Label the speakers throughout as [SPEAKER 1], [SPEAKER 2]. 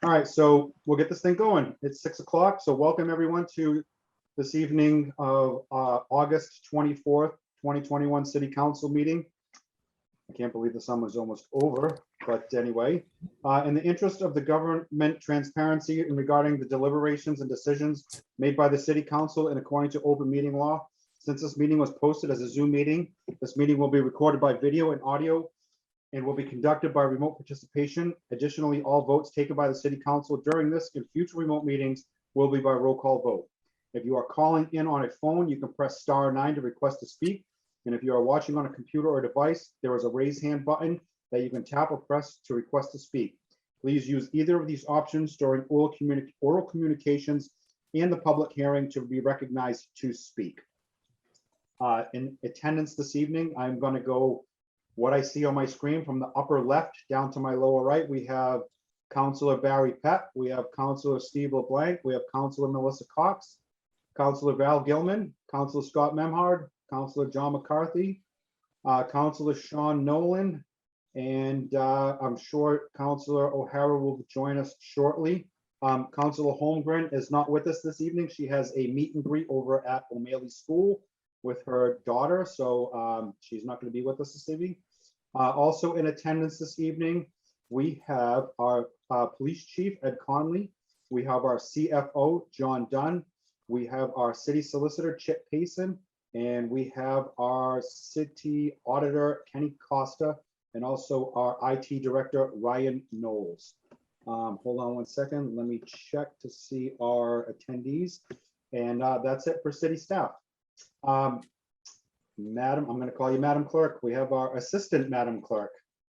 [SPEAKER 1] All right, so we'll get this thing going. It's 6 o'clock, so welcome everyone to this evening of August 24th, 2021 City Council meeting. I can't believe the summer's almost over, but anyway, in the interest of the government transparency and regarding the deliberations and decisions made by the City Council and according to open meeting law, since this meeting was posted as a Zoom meeting, this meeting will be recorded by video and audio and will be conducted by remote participation. Additionally, all votes taken by the City Council during this and future remote meetings will be by roll call vote. If you are calling in on a phone, you can press *9 to request to speak. And if you are watching on a computer or device, there is a raise hand button that you can tap or press to request to speak. Please use either of these options during oral communications and the public hearing to be recognized to speak. In attendance this evening, I'm going to go what I see on my screen from the upper left down to my lower right. We have Councilor Barry Pett, we have Councilor Steve LeBlanc, we have Councilor Melissa Cox, Councilor Val Gilman, Councilor Scott Memhard, Councilor John McCarthy, Councilor Sean Nolan, and I'm sure Councilor O'Hara will join us shortly. Councilor Holmgren is not with us this evening. She has a meet and greet over at O'Malley School with her daughter, so she's not going to be with us this evening. Also in attendance this evening, we have our police chief, Ed Conley. We have our CFO, John Dunn. We have our city solicitor, Chip Payson. And we have our city auditor, Kenny Costa, and also our IT director, Ryan Knowles. Hold on one second. Let me check to see our attendees. And that's it for city staff. Madam, I'm going to call you Madam Clerk. We have our assistant Madam Clerk.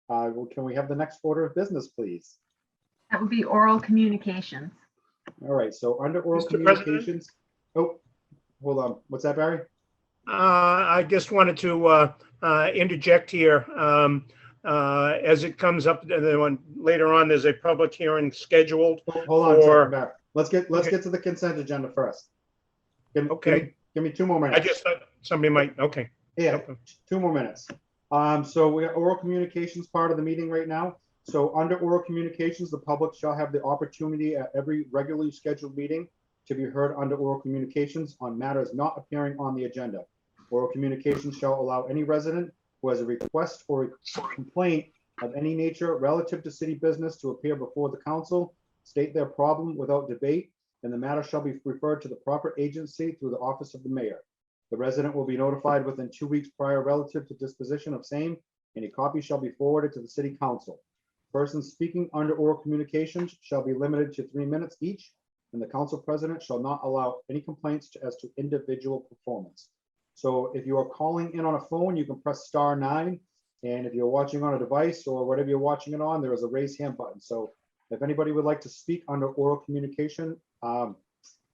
[SPEAKER 1] Can we have the next order of business, please?
[SPEAKER 2] That would be oral communications.
[SPEAKER 1] All right, so under oral
[SPEAKER 3] Mr.
[SPEAKER 1] communications. Oh, hold on. What's that, Barry?
[SPEAKER 3] I just wanted to interject here. As it comes up later on, there's a public hearing scheduled.
[SPEAKER 1] Hold on a second, Barry. Let's get to the consent agenda first. Give me 2 more minutes.
[SPEAKER 3] I just thought somebody might. Okay.
[SPEAKER 1] Yeah, 2 more minutes. So we have oral communications part of the meeting right now. So under oral communications, the public shall have the opportunity at every regularly scheduled meeting to be heard under oral communications on matters not appearing on the agenda. Oral communications shall allow any resident who has a request or a complaint of any nature relative to city business to appear before the council, state their problem without debate, and the matter shall be referred to the proper agency through the office of the mayor. The resident will be notified within 2 weeks prior relative to disposition of same, and a copy shall be forwarded to the city council. Persons speaking under oral communications shall be limited to 3 minutes each, and the council president shall not allow any complaints as to individual performance. So if you are calling in on a phone, you can press *9, and if you're watching on a device or whatever you're watching it on, there is a raise hand button. So if anybody would like to speak under oral communication,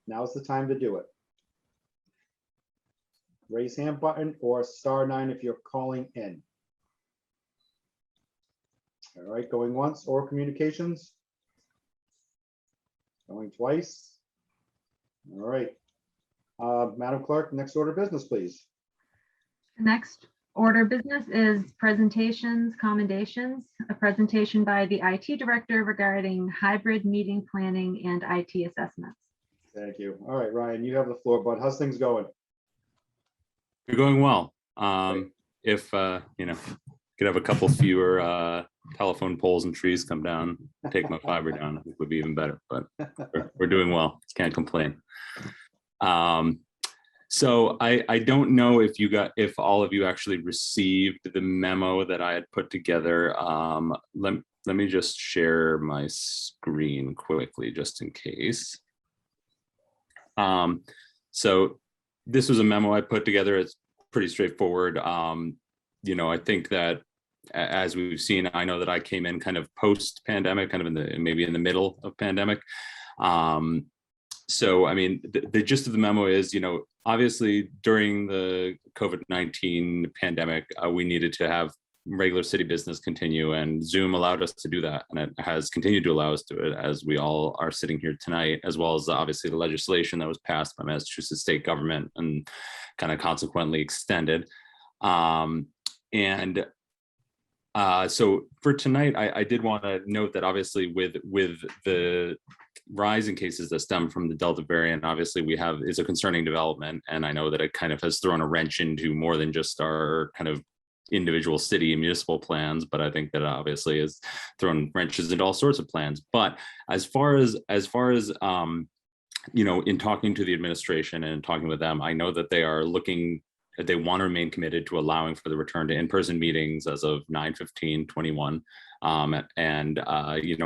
[SPEAKER 1] now's the time to do it. Raise hand button or *9 if you're calling in. All right, going once, oral communications. Going twice. All right. Madam Clerk, next order of business, please.
[SPEAKER 2] The next order of business is presentations, commendations, a presentation by the IT director regarding hybrid meeting planning and IT assessments.
[SPEAKER 1] Thank you. All right, Ryan, you have the floor, bud. How's things going?
[SPEAKER 4] You're going well. If could have a couple fewer telephone poles and trees come down, take my fiber down, it would be even better, but we're doing well. Can't complain. So I don't know if all of you actually received the memo that I had put together. Let me just share my screen quickly, just in case. So this was a memo I put together. It's pretty straightforward. I think that as we've seen, I know that I came in kind of post-pandemic, kind of maybe in the middle of pandemic. So, I mean, the gist of the memo is, obviously during the COVID-19 pandemic, we needed to have regular city business continue, and Zoom allowed us to do that. And it has continued to allow us to do it, as we all are sitting here tonight, as well as obviously the legislation that was passed by Massachusetts state government and kind of consequently extended. And So for tonight, I did want to note that obviously with the rise in cases that stem from the Delta variant, obviously is a concerning development. And I know that it kind of has thrown a wrench into more than just our kind of individual city and municipal plans, but I think that obviously has thrown wrenches into all sorts of plans. But as far as in talking to the administration and talking with them, I know that they want to remain committed to allowing for the return to in-person meetings as of 9/15/21. I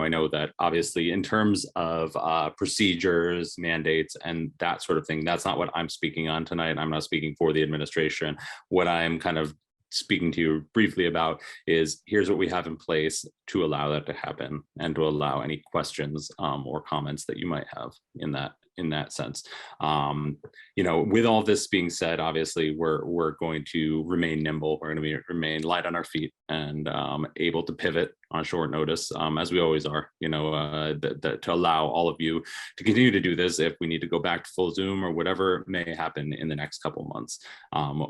[SPEAKER 4] know that obviously in terms of procedures, mandates, and that sort of thing, that's not what I'm speaking on tonight. I'm not speaking for the administration. What I'm kind of speaking to you briefly about is here's what we have in place to allow that to happen and to allow any questions or comments that you might have in that sense. With all this being said, obviously we're going to remain nimble. We're going to remain light on our feet and able to pivot on short notice, as we always are, to allow all of you to continue to do this. If we need to go back to full Zoom or whatever may happen in the next couple months,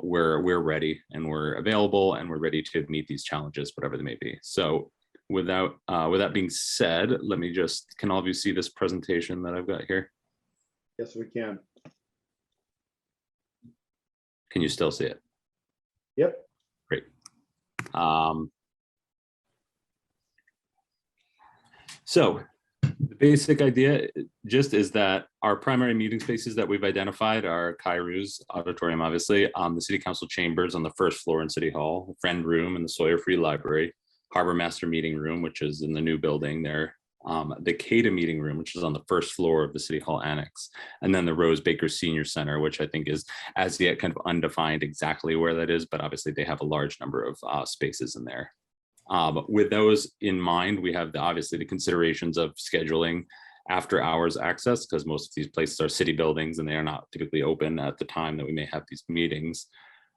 [SPEAKER 4] we're ready and we're available and we're ready to meet these challenges, whatever they may be. So with that being said, can all of you see this presentation that I've got here?
[SPEAKER 1] Yes, we can.
[SPEAKER 4] Can you still see it?
[SPEAKER 1] Yep.
[SPEAKER 4] Great. So the basic idea just is that our primary meeting spaces that we've identified are Kairou's auditorium, obviously, the City Council chambers on the first floor in City Hall, Friend Room in the Sawyer Free Library, Harbor Master Meeting Room, which is in the new building there, the CADA meeting room, which is on the first floor of the City Hall Annex, and then the Rose Baker Senior Center, which I think is as yet kind of undefined exactly where that is, but obviously they have a large number of spaces in there. With those in mind, we have obviously the considerations of scheduling after hours access, because most of these places are city buildings and they are not typically open at the time that we may have these meetings.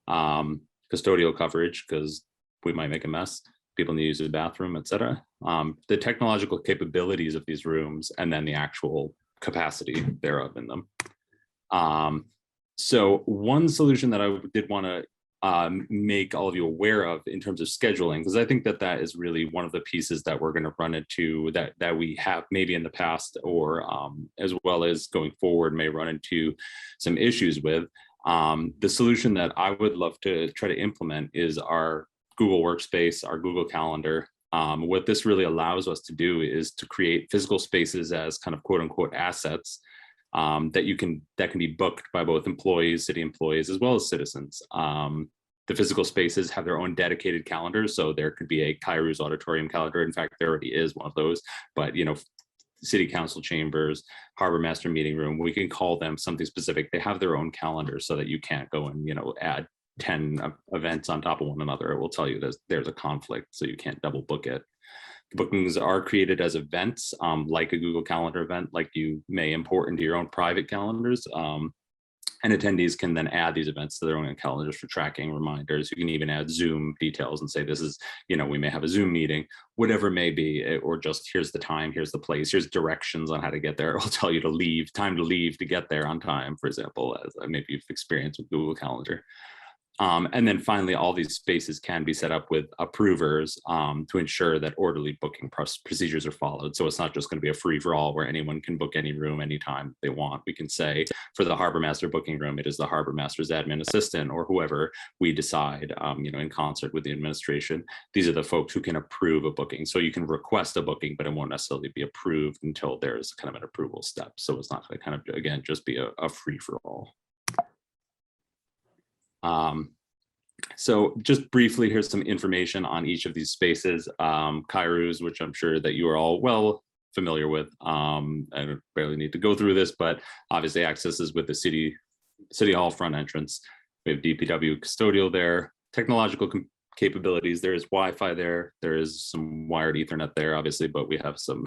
[SPEAKER 4] Custodial coverage, because we might make a mess. People need to use the bathroom, etc. The technological capabilities of these rooms, and then the actual capacity thereof in them. So one solution that I did want to make all of you aware of in terms of scheduling, because I think that is really one of the pieces that we're going to run into that we have maybe in the past, or as well as going forward may run into some issues with. The solution that I would love to try to implement is our Google Workspace, our Google Calendar. What this really allows us to do is to create physical spaces as kind of quote unquote assets that can be booked by both employees, city employees, as well as citizens. The physical spaces have their own dedicated calendars. So there could be a Kairou's auditorium calendar. In fact, there already is one of those, but City Council chambers, Harbor Master Meeting Room, we can call them something specific. They have their own calendars so that you can't go and, add 10 events on top of one another. It will tell you there's a conflict, so you can't double book it. The bookings are created as events, like a Google Calendar event, like you may import into your own private calendars. And attendees can then add these events to their own calendars for tracking reminders. You can even add Zoom details and say, this is, we may have a Zoom meeting, whatever it may be, or just here's the time, here's the place, here's directions on how to get there. It will tell you to leave, time to leave to get there on time, for example, as maybe you've experienced with Google Calendar. And then finally, all these spaces can be set up with approvers to ensure that orderly booking procedures are followed. So it's not just going to be a free-for-all where anyone can book any room anytime they want. We can say for the Harbor Master booking room, it is the Harbor Master's admin assistant or whoever we decide, in concert with the administration. These are the folks who can approve a booking. So you can request a booking, but it won't necessarily be approved until there's kind of an approval step. So it's not going to kind of, again, just be a free-for-all. So just briefly, here's some information on each of these spaces. Kairou's, which I'm sure that you are all well familiar with. I barely need to go through this, but obviously access is with the City Hall front entrance. We have DPW custodial there. Technological capabilities, there is Wi-Fi there. There is some wired Ethernet there, obviously, but we have some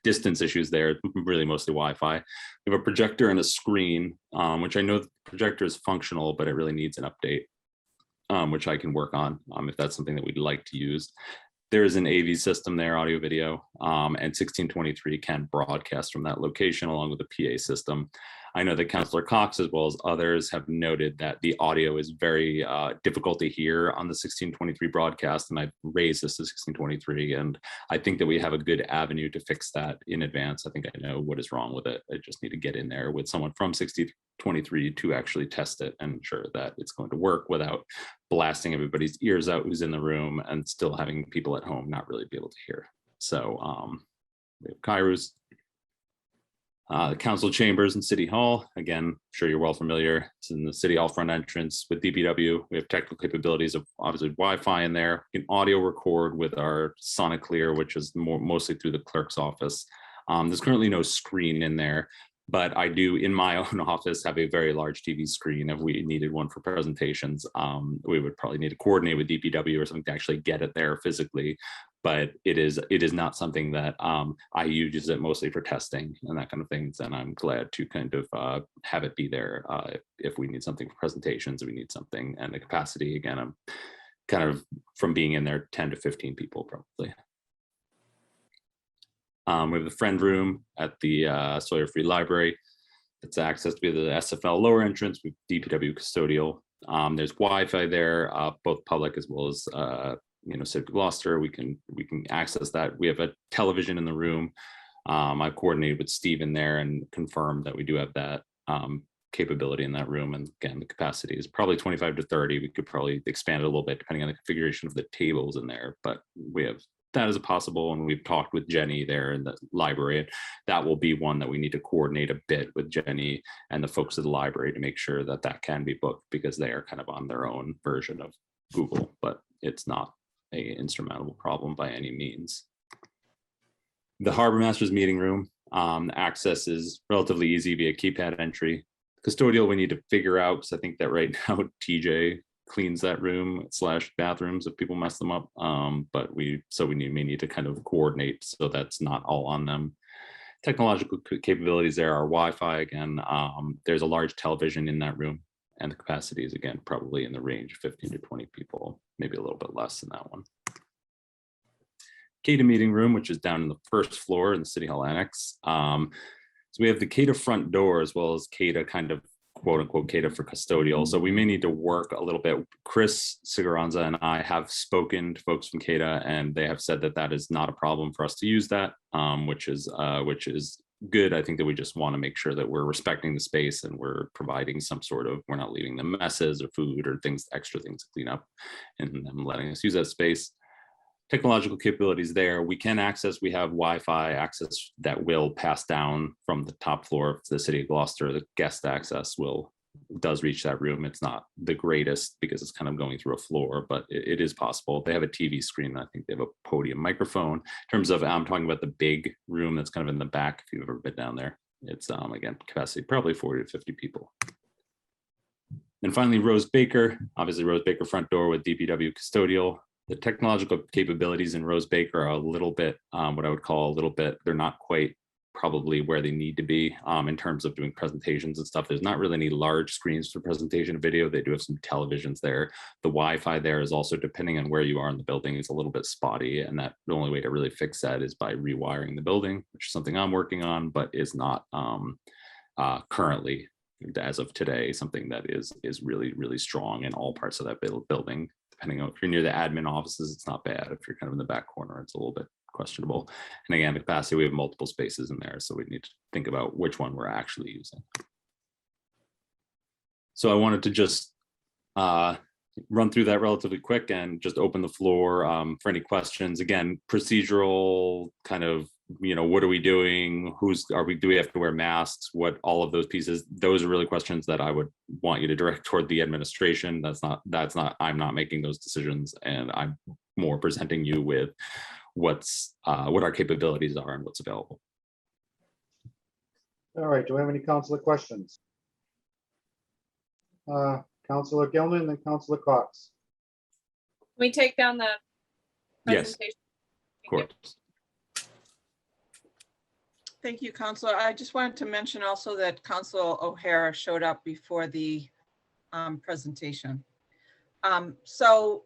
[SPEAKER 4] distance issues there, really mostly Wi-Fi. We have a projector and a screen, which I know the projector is functional, but it really needs an update, which I can work on if that's something that we'd like to use. There is an AV system there, audio video, and 1623 can broadcast from that location along with the PA system. I know that Councillor Cox, as well as others, have noted that the audio is very difficult to hear on the 1623 broadcast, and I've raised this to 1623, and I think that we have a good avenue to fix that in advance. I think I know what is wrong with it. I just need to get in there with someone from 1623 to actually test it and ensure that it's going to work without blasting everybody's ears out who's in the room and still having people at home not really be able to hear. So we have Kairos, the council chambers and City Hall. Again, I'm sure you're well familiar. It's in the City Hall front entrance with DPW. We have technical capabilities of obviously Wi-Fi in there. You can audio record with our Sonic Clear, which is mostly through the clerk's office. There's currently no screen in there, but I do in my own office have a very large TV screen. If we needed one for presentations, we would probably need to coordinate with DPW or something to actually get it there physically. But it is not something that I use it mostly for testing and that kind of things. And I'm glad to kind of have it be there if we need something for presentations, if we need something. And the capacity, again, I'm kind of from being in there 10 to 15 people probably. We have the friend room at the Sawyer Free Library. It's accessed via the SFL lower entrance with DPW custodial. There's Wi-Fi there, both public as well as City of Gloucester. We can access that. We have a television in the room. I've coordinated with Steve in there and confirmed that we do have that capability in that room. And again, the capacity is probably 25 to 30. We could probably expand it a little bit depending on the configuration of the tables in there, but we have that as a possible. And we've talked with Jenny there in the library. That will be one that we need to coordinate a bit with Jenny and the folks at the library to make sure that that can be booked, because they are kind of on their own version of Google, but it's not an insurmountable problem by any means. The Harbor Master's meeting room, access is relatively easy via keypad entry. Custodial we need to figure out, because I think that right now TJ cleans that room / bathrooms if people mess them up. But we may need to kind of coordinate so that's not all on them. Technological capabilities there are Wi-Fi again. There's a large television in that room, and the capacity is again probably in the range of 15 to 20 people, maybe a little bit less than that one. CATA meeting room, which is down in the first floor in the City Hall Annex. So we have the CATA front door as well as CATA kind of quote unquote CATA for custodial. So we may need to work a little bit. Chris Siguranza and I have spoken to folks from CATA, and they have said that that is not a problem for us to use that, which is good. I think that we just want to make sure that we're respecting the space and we're providing some sort of, we're not leaving them messes or food or things, extra things to clean up, and them letting us use that space. Technological capabilities there. We can access, we have Wi-Fi access that will pass down from the top floor of the City of Gloucester. The guest access does reach that room. It's not the greatest because it's kind of going through a floor, but it is possible. They have a TV screen. I think they have a podium microphone. In terms of, I'm talking about the big room that's kind of in the back, if you've ever been down there. It's, again, capacity probably 40 to 50 people. And finally, Rose Baker. Obviously, Rose Baker front door with DPW custodial. The technological capabilities in Rose Baker are a little bit, what I would call a little bit, they're not quite probably where they need to be in terms of doing presentations and stuff. There's not really any large screens for presentation video. They do have some televisions there. The Wi-Fi there is also, depending on where you are in the building, is a little bit spotty. And that the only way to really fix that is by rewiring the building, which is something I'm working on, but is not currently, as of today, something that is really, really strong in all parts of that building. Depending on if you're near the admin offices, it's not bad. If you're kind of in the back corner, it's a little bit questionable. And again, the capacity, we have multiple spaces in there, so we need to think about which one we're actually using. So I wanted to just run through that relatively quick and just open the floor for any questions. Again, procedural kind of, what are we doing? Do we have to wear masks? What, all of those pieces, those are really questions that I would want you to direct toward the administration. I'm not making those decisions, and I'm more presenting you with what our capabilities are and what's available.
[SPEAKER 1] All right, do we have any councilor questions? Councilor Gilman and Councilor Cox.
[SPEAKER 5] Can we take down the
[SPEAKER 4] Yes,
[SPEAKER 5] presentation?
[SPEAKER 4] of course.
[SPEAKER 6] Thank you, Councilor. I just wanted to mention also that Councilor O'Hara showed up before the presentation. So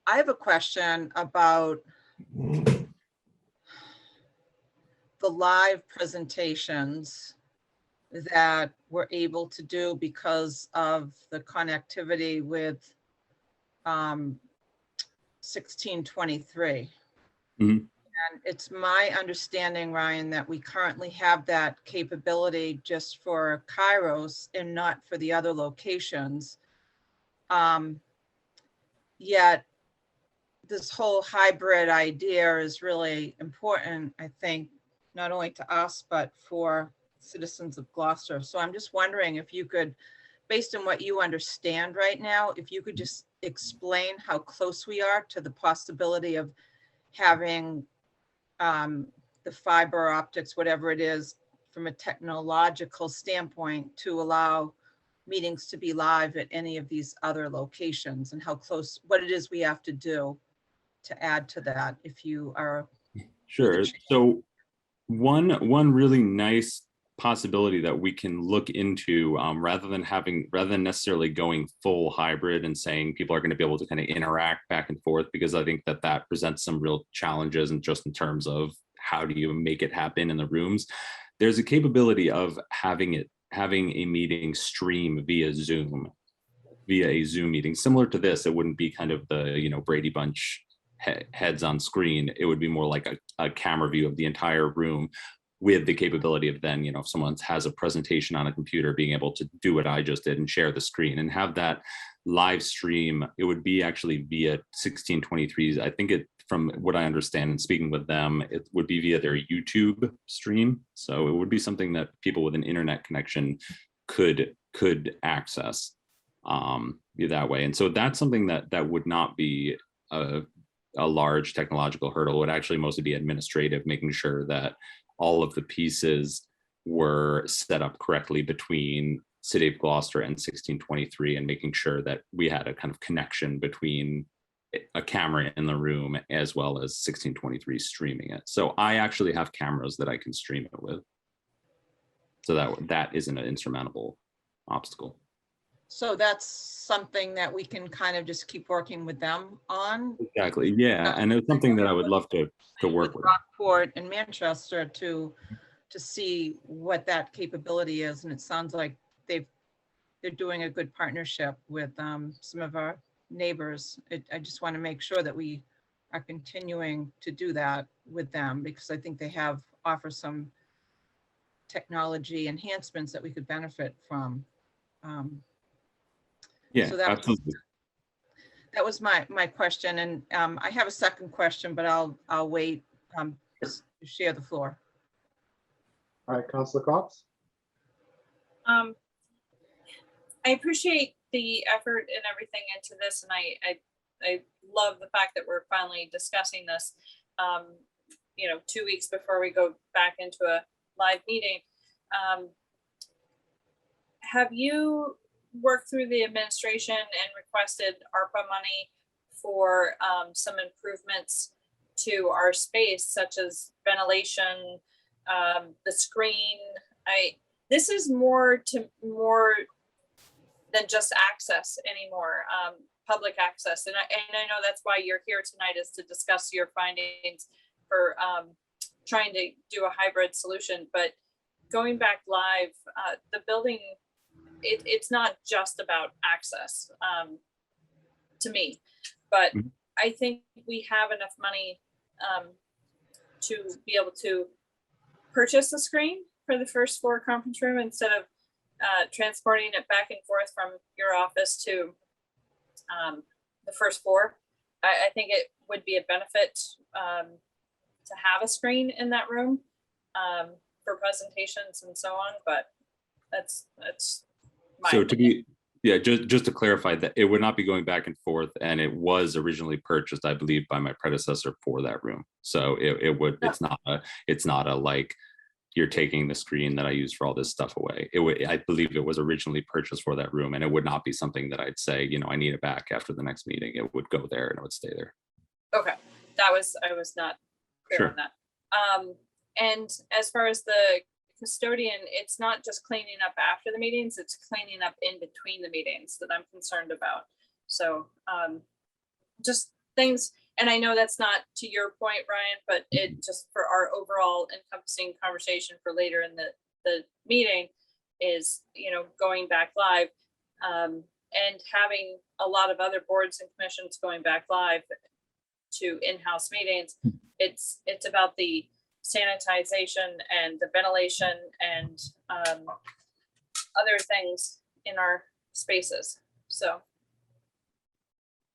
[SPEAKER 6] I have a question about the live presentations. that we're able to do because of the connectivity with 1623.
[SPEAKER 4] Mhm.
[SPEAKER 6] And it's my understanding, Ryan, that we currently have that capability just for Kairos and not for the other locations. Yet this whole hybrid idea is really important, I think, not only to us, but for citizens of Gloucester. So I'm just wondering if you could, based on what you understand right now, if you could just explain how close we are to the possibility of having the fiber optics, whatever it is, from a technological standpoint to allow meetings to be live at any of these other locations, and how close, what it is we have to do to add to that, if you are.
[SPEAKER 4] Sure. So one really nice possibility that we can look into, rather than necessarily going full hybrid and saying people are going to be able to kind of interact back and forth, because I think that presents some real challenges, and just in terms of how do you make it happen in the rooms. There's a capability of having a meeting stream via a Zoom meeting, similar to this. It wouldn't be kind of the Brady Bunch heads on screen. It would be more like a camera view of the entire room, with the capability of then, if someone has a presentation on a computer, being able to do what I just did and share the screen and have that live stream. It would be actually via 1623's. I think from what I understand and speaking with them, it would be via their YouTube stream. So it would be something that people with an internet connection could access that way. And so that's something that would not be a large technological hurdle. It would actually mostly be administrative, making sure that all of the pieces were set up correctly between City of Gloucester and 1623, and making sure that we had a kind of connection between a camera in the room as well as 1623 streaming it. So I actually have cameras that I can stream it with. So that isn't an insurmountable obstacle.
[SPEAKER 6] So that's something that we can kind of just keep working with them on.
[SPEAKER 4] Exactly. Yeah. And it's something that I would love to work with
[SPEAKER 6] Rockport and Manchester to see what that capability is. And it sounds like they're doing a good partnership with some of our neighbors. I just want to make sure that we are continuing to do that with them, because I think they offer some technology enhancements that we could benefit from.
[SPEAKER 4] Yeah,
[SPEAKER 6] so that
[SPEAKER 4] absolutely.
[SPEAKER 6] That was my question, and I have a second question, but I'll wait to share the floor.
[SPEAKER 1] All right, Councilor Cox.
[SPEAKER 5] I appreciate the effort and everything into this, and I love the fact that we're finally discussing this, 2 weeks before we go back into a live meeting. Have you worked through the administration and requested ARPA money for some improvements to our space, such as ventilation, the screen? This is more than just access anymore, public access. And I know that's why you're here tonight, is to discuss your findings for trying to do a hybrid solution. But going back live, the building, it's not just about access to me, but I think we have enough money to be able to purchase a screen for the first floor conference room instead of transporting it back and forth from your office to the first floor. I think it would be a benefit to have a screen in that room for presentations and so on, but that's my
[SPEAKER 4] So
[SPEAKER 5] opinion.
[SPEAKER 4] just to clarify, that it would not be going back and forth, and it was originally purchased, I believe, by my predecessor for that room. So it's not a like you're taking the screen that I use for all this stuff away. I believe it was originally purchased for that room, and it would not be something that I'd say, I need it back after the next meeting. It would go there and it would stay there.
[SPEAKER 5] Okay, I was not clear
[SPEAKER 4] Sure.
[SPEAKER 5] on that. And as far as the custodian, it's not just cleaning up after the meetings, it's cleaning up in between the meetings that I'm concerned about. So just things, and I know that's not to your point, Ryan, but it just for our overall encompassing conversation for later in the meeting, is, going back live. And having a lot of other boards and commissions going back live to in-house meetings, it's about the sanitization and the ventilation and other things in our spaces. So.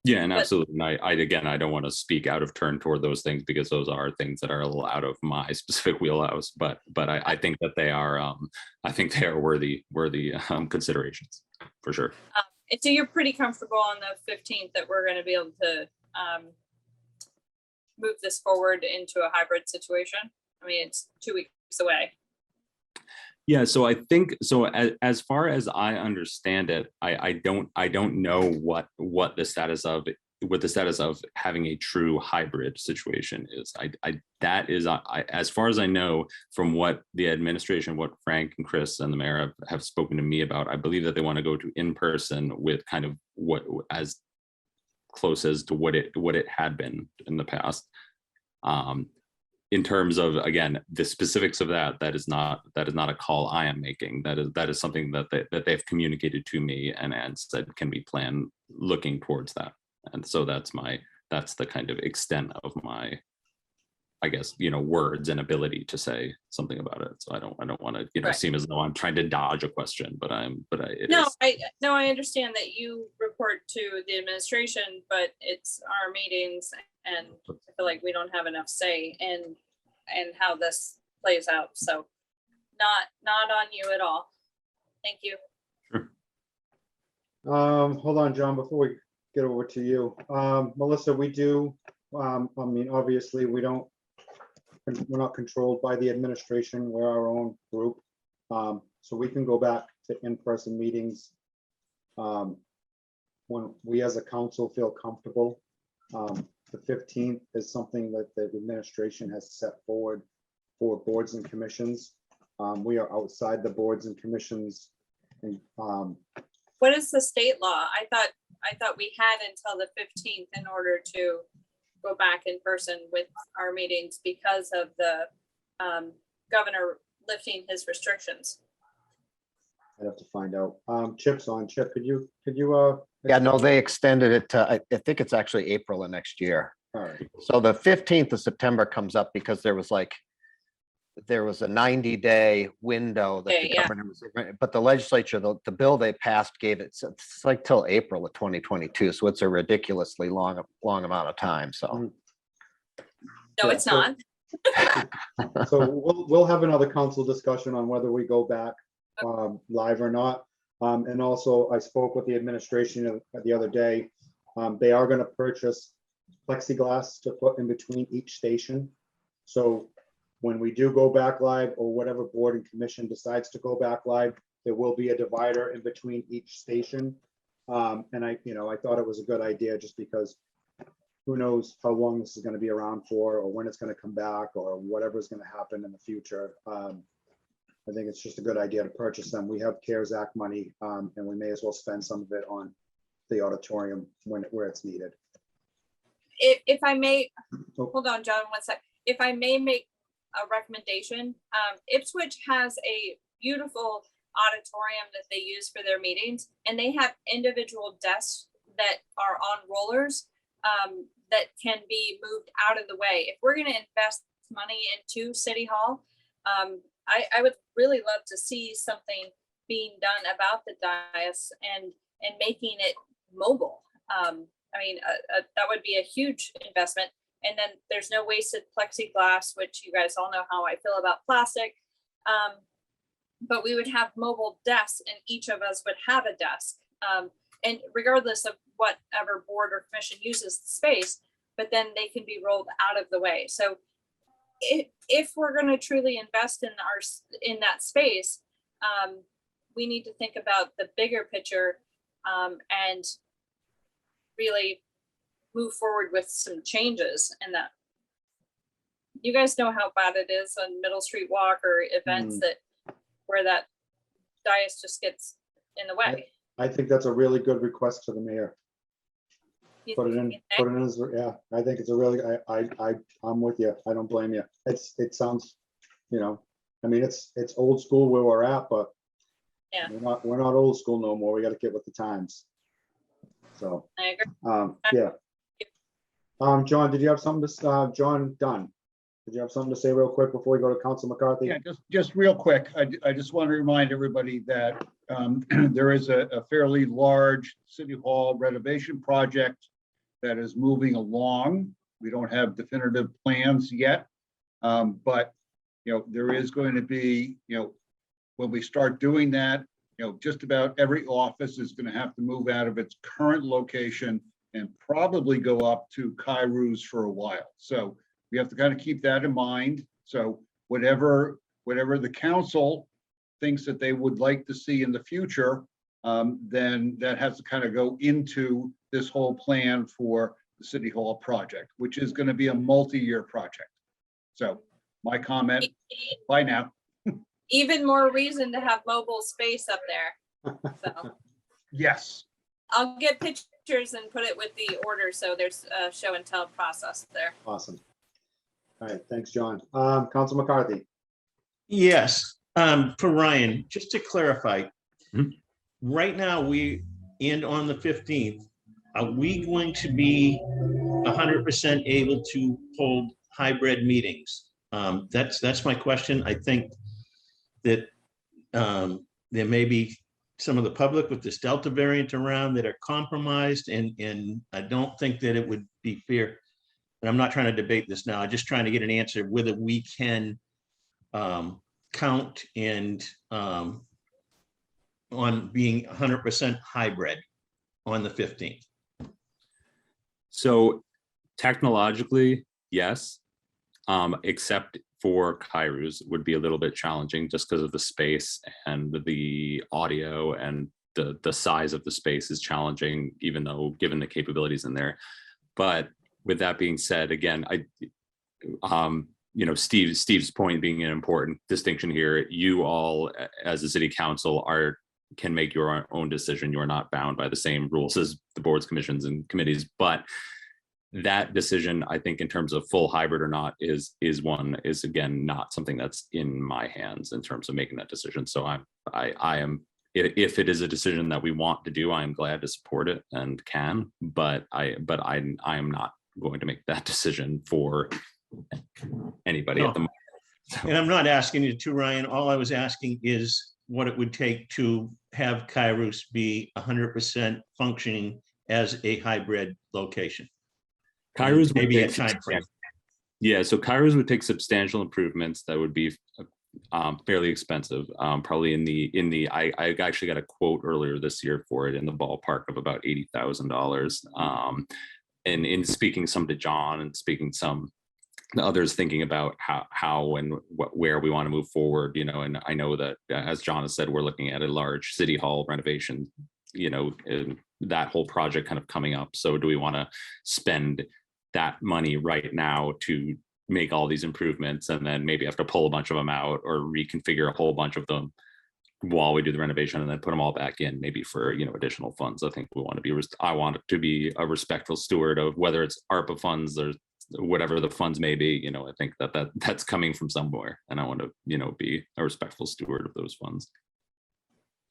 [SPEAKER 4] Yeah, and
[SPEAKER 5] But-
[SPEAKER 4] absolutely. And I don't want to speak out of turn toward those things because those are things that are a little out of my specific wheelhouse. But I think that they are worthy considerations for sure.
[SPEAKER 5] And so you're pretty comfortable on the 15th that we're going to be able to move this forward into a hybrid situation? I mean, it's 2 weeks away.
[SPEAKER 4] Yeah, so I think so. As far as I understand it, I don't know what the status of having a true hybrid situation is. As far as I know, from what the administration, what Frank and Chris and the mayor have spoken to me about, I believe that they want to go to in person with kind of what as close as to what it had been in the past. In terms of, again, the specifics of that is not a call I am making. That is something that they've communicated to me and said can be planned looking towards that. And so that's the kind of extent of my, I guess, words and ability to say something about it. So I don't want to
[SPEAKER 5] Right.
[SPEAKER 4] seem as though I'm trying to dodge a question, but I
[SPEAKER 5] understand that you report to the administration, but it's our meetings, and I feel like we don't have enough say in how this plays out. So not on you at all. Thank you.
[SPEAKER 1] Hold on, John, before we get over to you. Melissa, we do, obviously we're not controlled by the administration. We're our own group. So we can go back to in-person meetings when we as a council feel comfortable. The 15th is something that the administration has set forward for boards and commissions. We are outside the boards and commissions. And
[SPEAKER 5] What is the state law? I thought we had until the 15th in order to go back in person with our meetings because of the governor lifting his restrictions.
[SPEAKER 1] I'd have to find out. Chip's on. Chip, could you?
[SPEAKER 7] Yeah, no, they extended it to, I think it's actually April of next year.
[SPEAKER 1] All right.
[SPEAKER 7] So the 15th of September comes up because there was a 90-day window that
[SPEAKER 5] Okay,
[SPEAKER 7] the
[SPEAKER 5] yeah.
[SPEAKER 7] governor was, but the legislature, the bill they passed gave it, it's like till April of 2022. So it's a ridiculously long amount of time. So.
[SPEAKER 1] Mm.
[SPEAKER 5] No,
[SPEAKER 1] Yeah,
[SPEAKER 5] it's
[SPEAKER 1] so-
[SPEAKER 5] not.
[SPEAKER 1] So we'll have another council discussion on whether we go back live or not. And also I spoke with the administration the other day. They are going to purchase plexiglass to put in between each station. So when we do go back live, or whatever board and commission decides to go back live, there will be a divider in between each station. And I thought it was a good idea just because who knows how long this is going to be around for, or when it's going to come back, or whatever is going to happen in the future. I think it's just a good idea to purchase them. We have CARES Act money, and we may as well spend some of it on the auditorium where it's needed.
[SPEAKER 5] If I may,
[SPEAKER 1] Oh.
[SPEAKER 5] hold on, John, one sec. If I may make a recommendation, Ipswich has a beautiful auditorium that they use for their meetings, and they have individual desks that are on rollers that can be moved out of the way. If we're going to invest money into City Hall, I would really love to see something being done about the dais and making it mobile. That would be a huge investment. And then there's no wasted plexiglass, which you guys all know how I feel about plastic. But we would have mobile desks, and each of us would have a desk. And regardless of whatever board or commission uses the space, but then they can be rolled out of the way. So if we're going to truly invest in that space, we need to think about the bigger picture and really move forward with some changes in that. You guys know how bad it is on Middle Street Walk or events where that dais just gets in the way.
[SPEAKER 1] I think that's a really good request to the mayor.
[SPEAKER 5] You
[SPEAKER 1] Put it
[SPEAKER 5] think
[SPEAKER 1] in as, yeah, I think it's a really, I'm with you. I don't blame you. It sounds, it's old school where we're at, but
[SPEAKER 5] Yeah.
[SPEAKER 1] We're not old school no more. We got to get with the times. So,
[SPEAKER 5] I agree.
[SPEAKER 1] yeah. John, did you have something to, John Dunn? Did you have something to say real quick before we go to Council McCarthy?
[SPEAKER 8] Yeah, just real quick. I just want to remind everybody that there is a fairly large City Hall renovation project that is moving along. We don't have definitive plans yet, but there is going to be, when we start doing that, just about every office is going to have to move out of its current location and probably go up to Kairou's for a while. So we have to kind of keep that in mind. So whatever the council thinks that they would like to see in the future, then that has to kind of go into this whole plan for the City Hall project, which is going to be a multi-year project. So my comment, bye now.
[SPEAKER 5] Even more reason to have mobile space up there. So
[SPEAKER 8] Yes.
[SPEAKER 5] I'll get pictures and put it with the order. So there's a show and tell process there.
[SPEAKER 1] Awesome. All right, thanks, John. Council McCarthy.
[SPEAKER 9] Yes, for Ryan, just to clarify,
[SPEAKER 4] Mhm.
[SPEAKER 9] right now and on the 15th, are we going to be 100% able to hold hybrid meetings? That's my question. I think that there may be some of the public with this Delta variant around that are compromised, and I don't think that it would be fair. And I'm not trying to debate this now. I'm just trying to get an answer whether we can count and on being 100% hybrid on the 15th.
[SPEAKER 4] So technologically, yes, except for Kairou's would be a little bit challenging just because of the space and the audio, and the size of the space is challenging, even though given the capabilities in there. But with that being said, again, Steve's point being an important distinction here, you all as a city council can make your own decision. You're not bound by the same rules as the boards, commissions, and committees. But that decision, I think, in terms of full hybrid or not, is again not something that's in my hands in terms of making that decision. So I am, if it is a decision that we want to do, I am glad to support it and can. But I am not going to make that decision for anybody at the moment. So.
[SPEAKER 9] And I'm not asking you to, Ryan. All I was asking is what it would take to have Kairos be 100% functioning as a hybrid location.
[SPEAKER 4] Kairou's
[SPEAKER 9] maybe a time frame.
[SPEAKER 4] Yeah, so Kairou's would take substantial improvements that would be fairly expensive. Probably I actually got a quote earlier this year for it in the ballpark of about $80,000. And in speaking some to John and speaking some to others, thinking about how and where we want to move forward, and I know that as John has said, we're looking at a large city hall renovation, and that whole project kind of coming up. So do we want to spend that money right now to make all these improvements and then maybe have to pull a bunch of them out or reconfigure a whole bunch of them while we do the renovation and then put them all back in, maybe for additional funds? I think I want it to be a respectful steward of whether it's ARPA funds or whatever the funds may be. I think that's coming from somewhere, and I want to be a respectful steward of those funds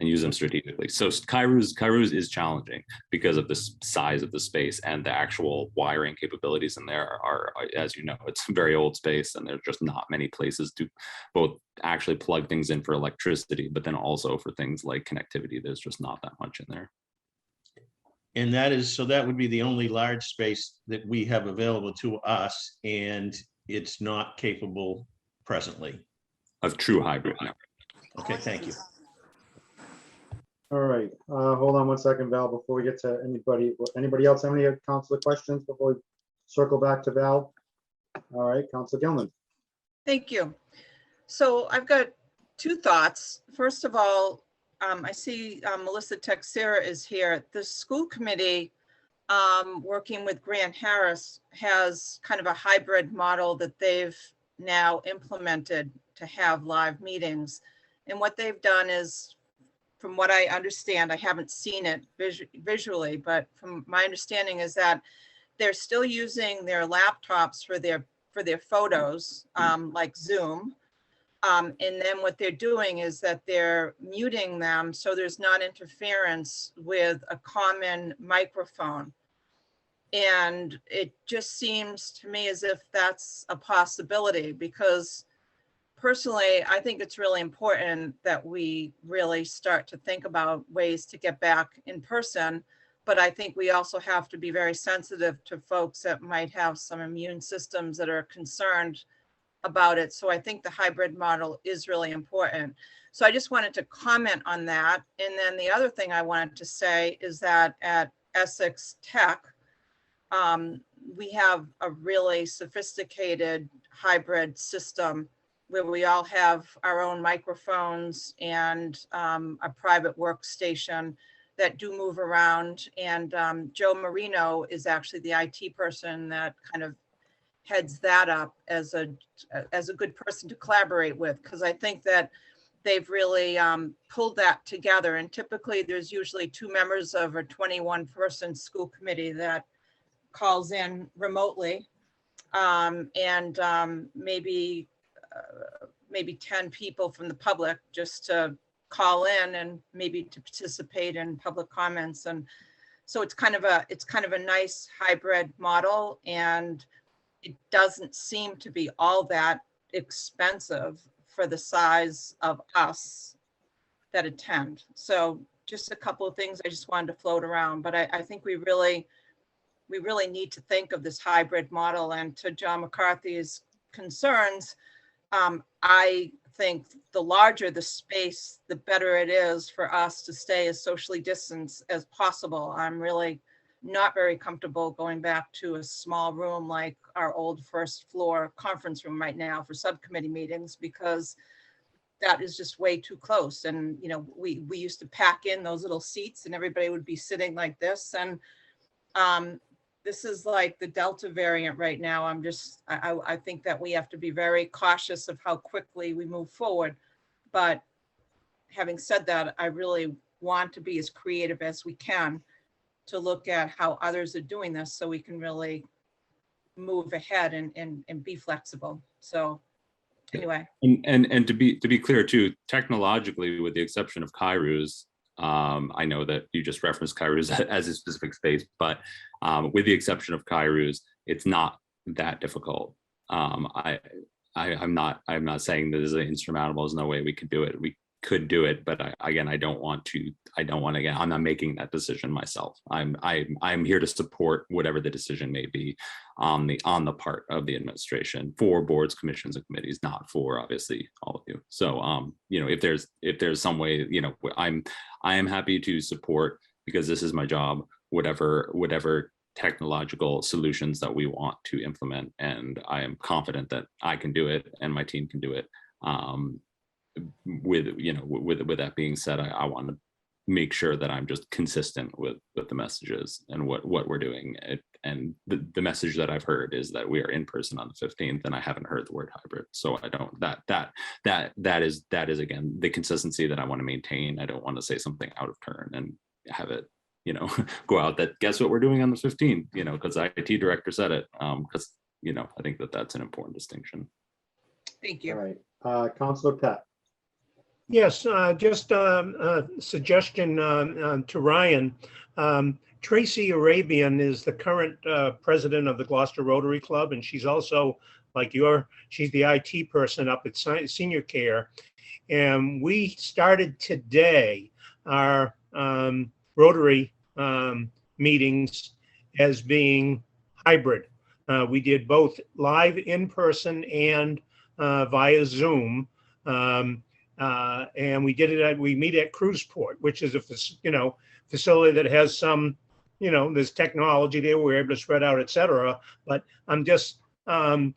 [SPEAKER 4] and use them strategically. So Kairou's is challenging because of the size of the space, and the actual wiring capabilities in there are, as you know, it's a very old space, and there's just not many places to both actually plug things in for electricity, but then also for things like connectivity. There's just not that much in there.
[SPEAKER 9] And that would be the only large space that we have available to us, and it's not capable presently
[SPEAKER 4] Of true hybrid now.
[SPEAKER 9] Okay, thank you.
[SPEAKER 1] All right, hold on one second, Val, before we get to anybody else have any councilor questions before we circle back to Val? All right, Councilor Gilman.
[SPEAKER 6] Thank you. So I've got two thoughts. First of all, I see Melissa Texera is here. The school committee, working with Grant Harris, has kind of a hybrid model that they've now implemented to have live meetings. And what they've done is, from what I understand, I haven't seen it visually, but from my understanding is that they're still using their laptops for their photos, like Zoom. And then what they're doing is that they're muting them so there's not interference with a common microphone. And it just seems to me as if that's a possibility, because personally, I think it's really important that we really start to think about ways to get back in person. But I think we also have to be very sensitive to folks that might have some immune systems that are concerned about it. So I think the hybrid model is really important. So I just wanted to comment on that. And then the other thing I wanted to say is that at Essex Tech, we have a really sophisticated hybrid system where we all have our own microphones and a private workstation that do move around. And Joe Marino is actually the IT person that kind of heads that up as a good person to collaborate with, because I think that they've really pulled that together. And typically there's usually 2 members of a 21-person school committee that calls in remotely, and maybe 10 people from the public just to call in and maybe to participate in public comments. And so it's kind of a nice hybrid model, and it doesn't seem to be all that expensive for the size of us that attend. So just a couple of things I just wanted to float around, but I think we really need to think of this hybrid model. And to John McCarthy's concerns, I think the larger the space, the better it is for us to stay as socially distanced as possible. I'm really not very comfortable going back to a small room like our old first floor conference room right now for subcommittee meetings, because that is just way too close. And, you know, we used to pack in those little seats and everybody would be sitting like this. And this is like the Delta variant right now. I think that we have to be very cautious of how quickly we move forward. But having said that, I really want to be as creative as we can to look at how others are doing this so we can really move ahead and be flexible. So anyway.
[SPEAKER 4] And to be clear too, technologically, with the exception of Kairos, I know that you just referenced Kairos as a specific space, but with the exception of Kairos, it's not that difficult. I'm not saying that this is insurmountable. There's no way we could do it. We could do it, but I don't want to. Again, I'm not making that decision myself. I'm here to support whatever the decision may be on the part of the administration for boards, commissions, and committees, not for obviously all of you. So you know, if there's some way, you know, I am happy to support, because this is my job, whatever technological solutions that we want to implement, and I am confident that I can do it and my team can do it. With that being said, I want to make sure that I'm just consistent with the messages and what we're doing. And the message that I've heard is that we are in person on the 15th, and I haven't heard the word hybrid. So I don't, that is again the consistency that I want to maintain. I don't want to say something out of turn and have it, you know, go out that guess what we're doing on the 15th, you know, because the IT director said it. Because you know, I think that's an important distinction.
[SPEAKER 6] Thank you.
[SPEAKER 1] All right, Councilor Pat.
[SPEAKER 3] Yes, just a suggestion to Ryan. Tracy Arabian is the current president of the Gloucester Rotary Club, and she's also, like she's the IT person up at Senior Care. And we started today our Rotary meetings as being hybrid. We did both live in person and via Zoom. And we did it we meet at Cruzport, which is a facility that has some, you know, there's technology there. We're able to spread out, et cetera. But I'm just letting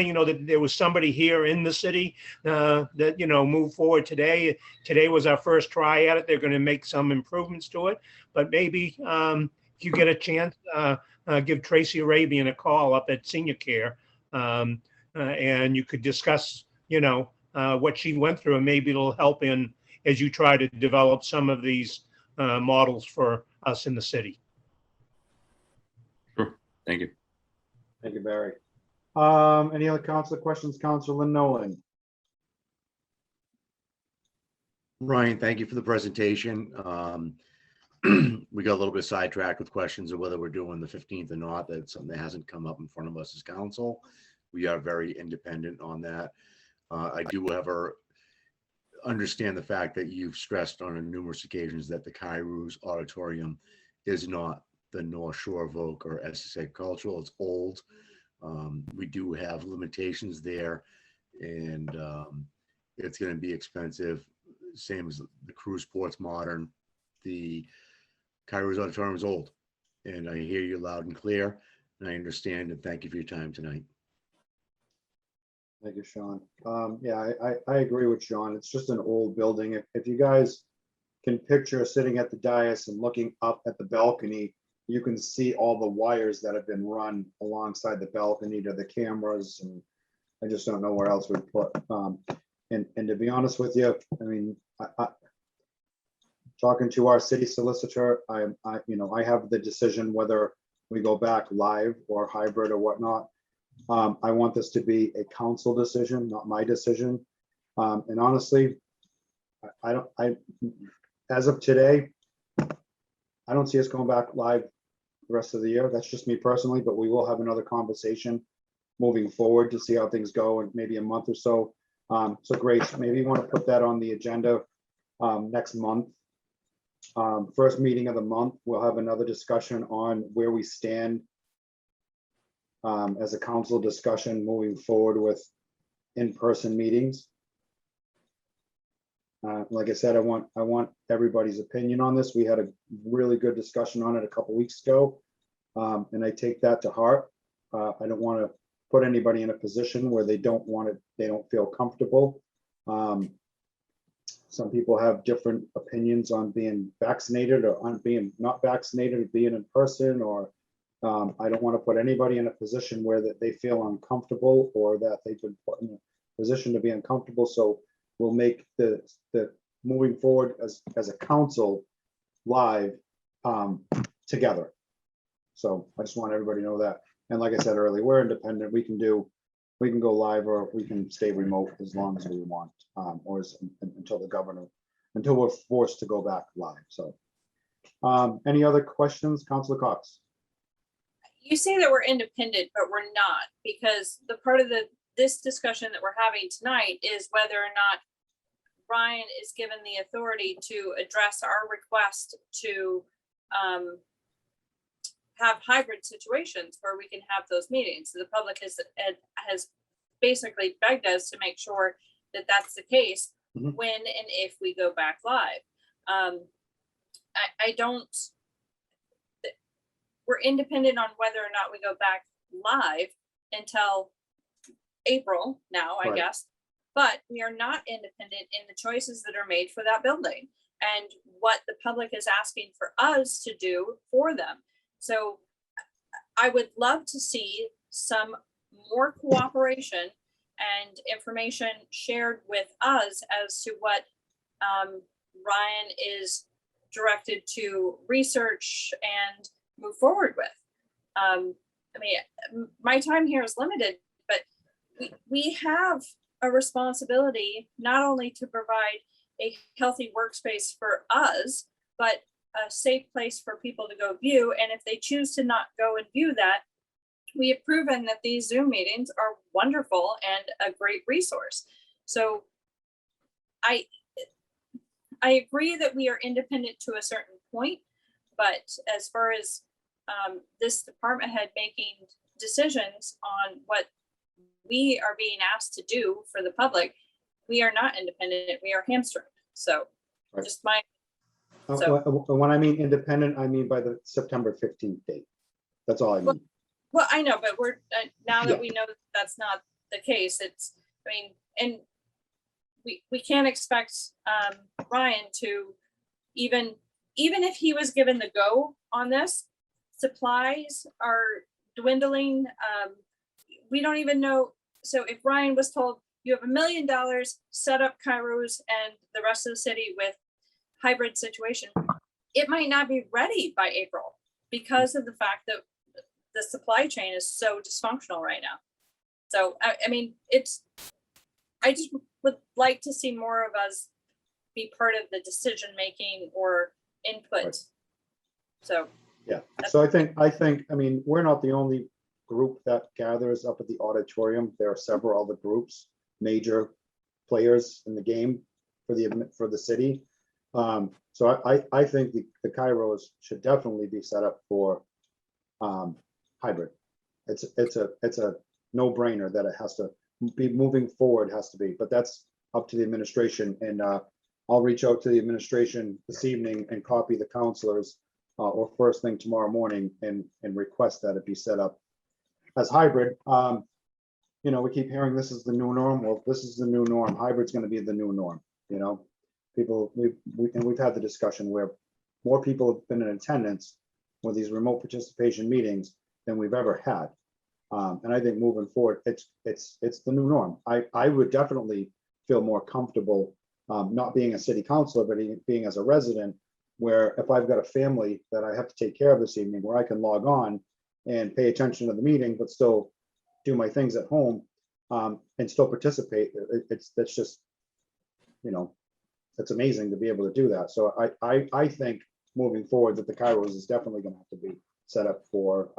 [SPEAKER 3] you know that there was somebody here in the city that, you know, moved forward today. Today was our first try at it. They're going to make some improvements to it. But maybe if you get a chance, give Tracy Arabian a call up at Senior Care, and you could discuss, you know, what she went through, and maybe it'll help as you try to develop some of these models for us in the city.
[SPEAKER 4] Sure. Thank you.
[SPEAKER 1] Thank you, Barry. Any other councilor questions? Councilor Nolan.
[SPEAKER 10] Ryan, thank you for the presentation. We got a little bit sidetracked with questions of whether we're doing the 15th or not. That's something that hasn't come up in front of us as council. We are very independent on that. I do, however, understand the fact that you've stressed on numerous occasions that the Kairos Auditorium is not the North Shore Voc or SSA Cultural. It's old. We do have limitations there, and it's going to be expensive. Same as the cruise port's modern. The Kairos Auditorium is old, and I hear you loud and clear, and I understand, and thank you for your time tonight.
[SPEAKER 1] Thank you, Sean. Yeah, I agree with Sean. It's just an old building. If you guys can picture sitting at the dais and looking up at the balcony, you can see all the wires that have been run alongside the balcony to the cameras, and I just don't know where else we'd put. And to be honest with you, I mean, talking to our city solicitor, I have the decision whether we go back live or hybrid or whatnot. I want this to be a council decision, not my decision. And honestly, as of today, I don't see us going back live the rest of the year. That's just me personally, but we will have another conversation moving forward to see how things go in maybe a month or so. So Grace, maybe you want to put that on the agenda next month. First meeting of the month, we'll have another discussion on where we stand as a council discussion moving forward with in-person meetings. Like I said, I want everybody's opinion on this. We had a really good discussion on it a couple weeks ago, and I take that to heart. I don't want to put anybody in a position where they don't feel comfortable. Some people have different opinions on being vaccinated or on being not vaccinated, or being in person, or I don't want to put anybody in a position where that they feel uncomfortable or that they've been put in a position to be uncomfortable. So we'll make the moving forward as a council live together. So I just want everybody to know that. And like I said earlier, we're independent. We can go live or we can stay remote as long as we want, until we're forced to go back live. So any other questions, Councilor Cox?
[SPEAKER 5] You say that we're independent, but we're not, because the part of this discussion that we're having tonight is whether or not Ryan is given the authority to address our request to have hybrid situations where we can have those meetings. So the public has basically begged us to make sure that that's the case when and if we go back live. We're independent on whether or not we go back live until April now, I guess, but we are not independent in the choices that are made for that building and what the public is asking for us to do for them. So I would love to see some more cooperation and information shared with us as to what Ryan is directed to research and move forward with. I mean, my time here is limited, but we have a responsibility not only to provide a healthy workspace for us, but a safe place for people to go view. And if they choose to not go and view that, we have proven that these Zoom meetings are wonderful and a great resource. So I agree that we are independent to a certain point, but as far as this department head making decisions on what we are being asked to do for the public, we are not independent, we are hamstrung. So just my
[SPEAKER 1] When I mean independent, I mean by the September 15th date. That's all I mean.
[SPEAKER 5] Well, I know, but we're now that we know that that's not the case, and we can't expect Ryan to even if he was given the go on this, supplies are dwindling. We don't even know. So if Ryan was told you have $1 million, set up Kairos and the rest of the city with hybrid situation, it might not be ready by April because of the fact that the supply chain is so dysfunctional right now. So, I mean, I just would like to see more of us be part of the decision-making or input.
[SPEAKER 1] Right.
[SPEAKER 5] So,
[SPEAKER 1] Yeah, so I mean, we're not the only group that gathers up at the auditorium. There are several other groups, major players in the game for the city. So I think the Kairos should definitely be set up for hybrid. It's a no-brainer that it has to be moving forward, has to be, but that's up to the administration. And I'll reach out to the administration this evening and copy the counselors or first thing tomorrow morning and request that it be set up as hybrid. You know, we keep hearing this is the new norm. Well, this is the new norm. Hybrid's going to be the new norm. You know, people, we've had the discussion where more people have been in attendance with these remote participation meetings than we've ever had. And I think moving forward, it's the new norm. I would definitely feel more comfortable not being a city councilor, but being as a resident, where if I've got a family that I have to take care of this evening, where I can log on and pay attention to the meeting, but still do my things at home and still participate. That's just, you know, it's amazing to be able to do that. So I think moving forward that the Kairos is definitely going to have to be set up for,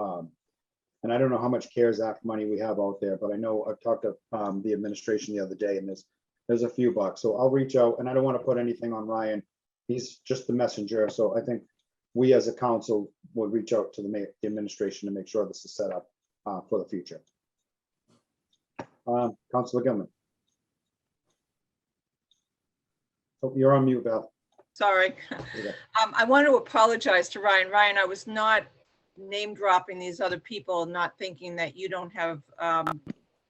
[SPEAKER 1] and I don't know how much CARES Act money we have out there, but I know I've talked to the administration the other day, and there's a few bucks. So I'll reach out, and I don't want to put anything on Ryan. He's just the messenger. So I think we as a council would reach out to the administration to make sure this is set up for the future. Councilor Gilman. Oh, you're on mute, Beth.
[SPEAKER 6] Sorry.
[SPEAKER 1] Okay.
[SPEAKER 6] I want to apologize to Ryan. Ryan, I was not name dropping these other people, not thinking that you don't have,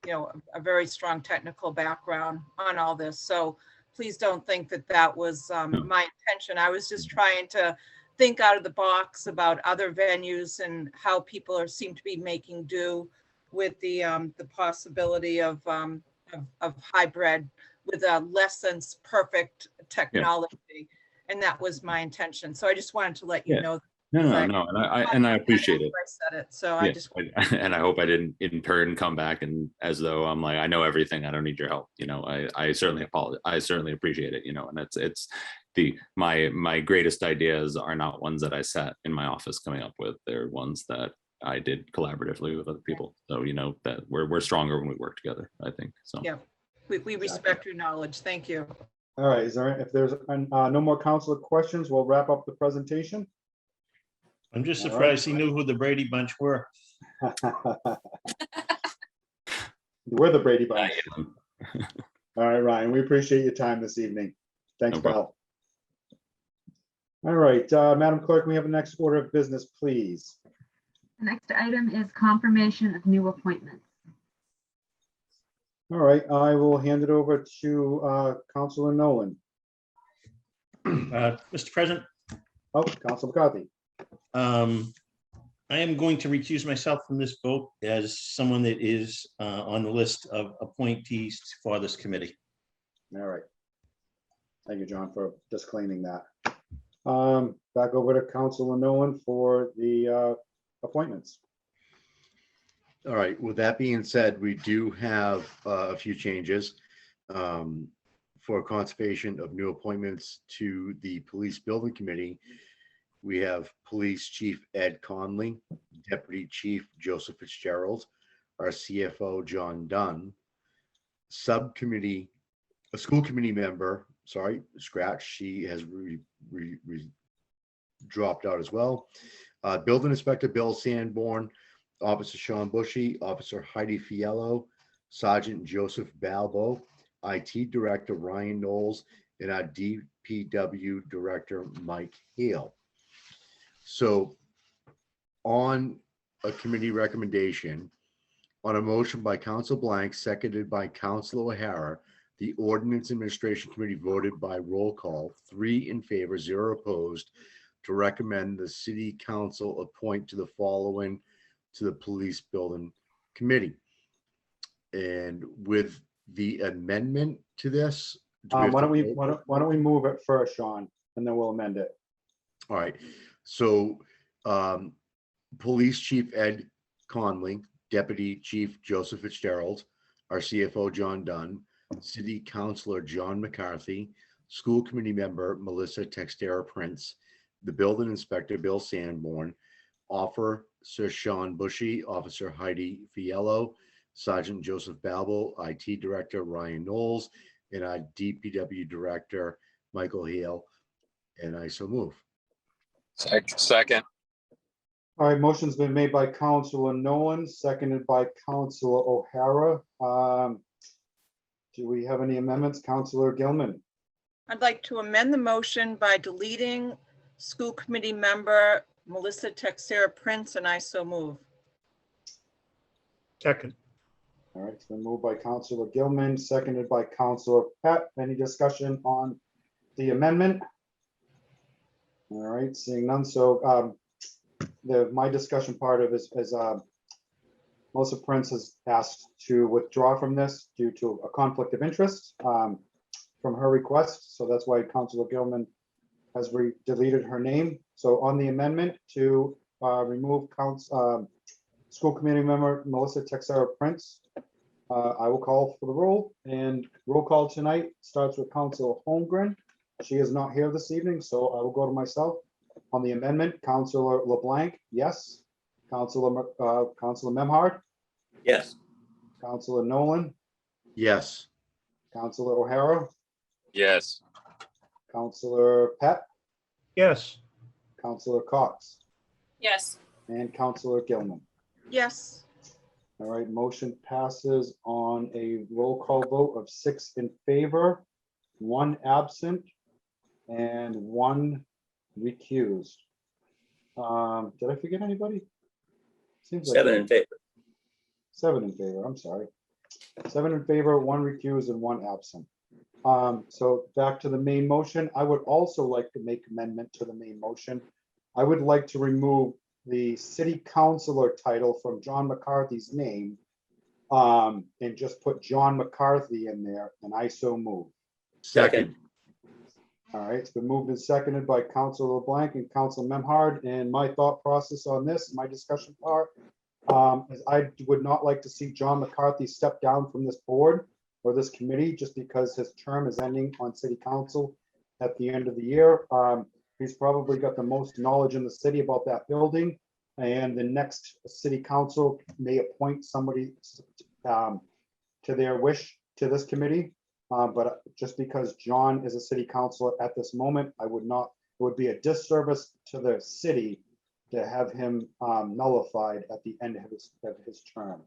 [SPEAKER 6] you know, a very strong technical background on all this. So please don't think that that was my intention. I was just trying to think out of the box about other venues and how people seem to be making do with the possibility of hybrid with a less than perfect technology. And that was my intention. So I just wanted to let you
[SPEAKER 4] Yeah.
[SPEAKER 6] know.
[SPEAKER 4] No, and I appreciate it.
[SPEAKER 6] I said it, so
[SPEAKER 4] Yeah,
[SPEAKER 6] I just.
[SPEAKER 4] and I hope I didn't in turn come back and as though I'm like, I know everything, I don't need your help. You know, I certainly apologize. I certainly appreciate it, you know, and it's my greatest ideas are not ones that I sat in my office coming up with. They're ones that I did collaboratively with other people. So, you know, that we're stronger when we work together, I think. So
[SPEAKER 6] Yeah, we respect your knowledge. Thank you.
[SPEAKER 1] All right, if there's no more councilor questions, we'll wrap up the presentation.
[SPEAKER 9] I'm just
[SPEAKER 1] All
[SPEAKER 9] surprised he knew who the Brady Bunch were.
[SPEAKER 1] We're the Brady Bunch. All right, Ryan, we appreciate your time this evening. Thanks,
[SPEAKER 4] No problem.
[SPEAKER 1] pal. All right, Madam Clerk, we have the next order of business, please.
[SPEAKER 2] The next item is confirmation of new appointments.
[SPEAKER 1] All right, I will hand it over to Councilor Nolan.
[SPEAKER 9] Mr. President,
[SPEAKER 1] Oh, Councilor McCarthy.
[SPEAKER 9] I am going to recuse myself from this vote as someone that is on the list of appointees for this committee.
[SPEAKER 1] All right. Thank you, John, for disclaiming that. Back over to Councilor Nolan for the appointments.
[SPEAKER 10] All right, with that being said, we do have a few changes for conservation of new appointments to the Police Building Committee. We have Police Chief Ed Conley, Deputy Chief Joseph Fitzgerald, our CFO John Dunn, subcommittee, a school committee member, sorry, scratch, she has dropped out as well. Building Inspector Bill Sanborn, Officer Sean Bushy, Officer Heidi Fiello, Sergeant Joseph Balbo, IT Director Ryan Knowles, and our DPW Director Mike Hale. So on a committee recommendation, on a motion by Council Blank, seconded by Councilor O'Hara, the Ordinance Administration Committee voted by roll call, 3 in favor, 0 opposed, to recommend the City Council appoint to the following to the Police Building Committee. And with the amendment to this,
[SPEAKER 1] Why don't we move it first, Sean, and then we'll amend it.
[SPEAKER 10] All right. So Police Chief Ed Conley, Deputy Chief Joseph Fitzgerald, our CFO John Dunn, City Councilor John McCarthy, School Committee Member Melissa Textera Prince, the Building Inspector Bill Sanborn, Officer Sean Bushy, Officer Heidi Fiello, Sergeant Joseph Babel, IT Director Ryan Knowles, and our DPW Director Michael Hale. And I so move.
[SPEAKER 11] Second.
[SPEAKER 1] All right, motion's been made by Counselor Nolan, seconded by Counselor O'Hara. Do we have any amendments? Counselor Gilman?
[SPEAKER 6] I'd like to amend the motion by deleting School Committee Member Melissa Texera Prince, and I so move.
[SPEAKER 3] Second.
[SPEAKER 1] All right, it's been moved by Counselor Gilman, seconded by Counselor Pat. Any discussion on the amendment? All right, seeing none. So my discussion part of is Melissa Prince has asked to withdraw from this due to a conflict of interest from her request. So that's why Counselor Gilman has deleted her name. So on the amendment to remove School Committee Member Melissa Texera Prince, I will call for the roll, and roll call tonight starts with Counselor Holmgren. She is not here this evening, so I will go to myself. On the amendment, Counselor LeBlanc, yes. Counselor Memhard,
[SPEAKER 11] Yes.
[SPEAKER 1] Counselor Nolan,
[SPEAKER 10] Yes.
[SPEAKER 1] Counselor O'Hara,
[SPEAKER 11] Yes.
[SPEAKER 1] Counselor Pat,
[SPEAKER 3] Yes.
[SPEAKER 1] Counselor Cox,
[SPEAKER 5] Yes.
[SPEAKER 1] and Counselor Gilman.
[SPEAKER 6] Yes.
[SPEAKER 1] All right, motion passes on a roll call vote of 6 in favor, 1 absent, and 1 recused. Did I forget anybody? Seems like
[SPEAKER 11] 7 in favor.
[SPEAKER 1] 7 in favor, I'm sorry. 7 in favor, 1 recused, and 1 absent. So back to the main motion. I would also like to make amendment to the main motion. I would like to remove the city councilor title from John McCarthy's name and just put John McCarthy in there, and I so move.
[SPEAKER 10] Second.
[SPEAKER 1] All right, it's been moved and seconded by Counselor LeBlanc and Counselor Memhard. And my thought process on this, my discussion part, is I would not like to see John McCarthy step down from this board or this committee just because his term is ending on city council at the end of the year. He's probably got the most knowledge in the city about that building, and the next city council may appoint somebody to their wish to this committee. But just because John is a city councilor at this moment, I would not, it would be a disservice to the city to have him nullified at the end of his term.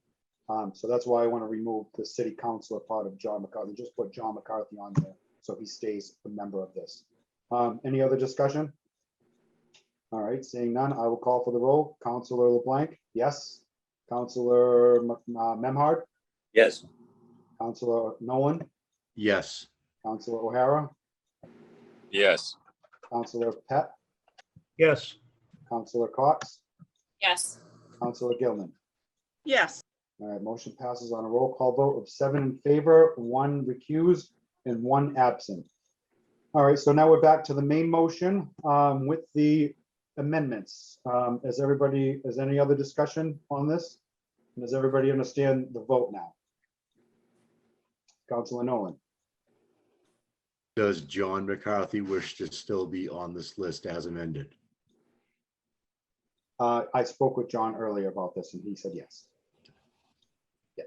[SPEAKER 1] So that's why I want to remove the city councilor part of John McCarthy. Just put John McCarthy on there so he stays a member of this. Any other discussion? All right, seeing none, I will call for the roll. Counselor LeBlanc, yes. Counselor Memhard,
[SPEAKER 11] Yes.
[SPEAKER 1] Counselor Nolan,
[SPEAKER 10] Yes.
[SPEAKER 1] Counselor O'Hara,
[SPEAKER 11] Yes.
[SPEAKER 1] Counselor Pat,
[SPEAKER 3] Yes.
[SPEAKER 1] Counselor Cox,
[SPEAKER 5] Yes.
[SPEAKER 1] Counselor Gilman.
[SPEAKER 6] Yes.
[SPEAKER 1] All right, motion passes on a roll call vote of 7 in favor, 1 recused, and 1 absent. All right, so now we're back to the main motion with the amendments. Is any other discussion on this? Does everybody understand the vote now? Counselor Nolan.
[SPEAKER 10] Does John McCarthy wish to still be on this list as amended?
[SPEAKER 1] I spoke with John earlier about this and he said yes. Yeah.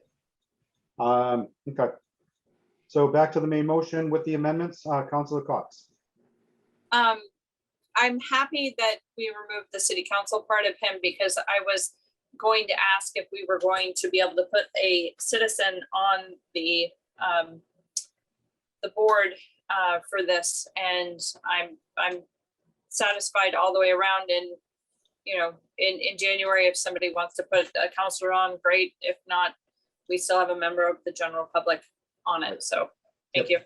[SPEAKER 1] Okay. So back to the main motion with the amendments, Counselor Cox.
[SPEAKER 5] I'm happy that we removed the city council part of him because I was going to ask if we were going to be able to put a citizen on the board for this, and I'm satisfied all the way around. And you know, in January, if somebody wants to put a counselor on, great. If not, we still have a member of the general public on it. So thank you.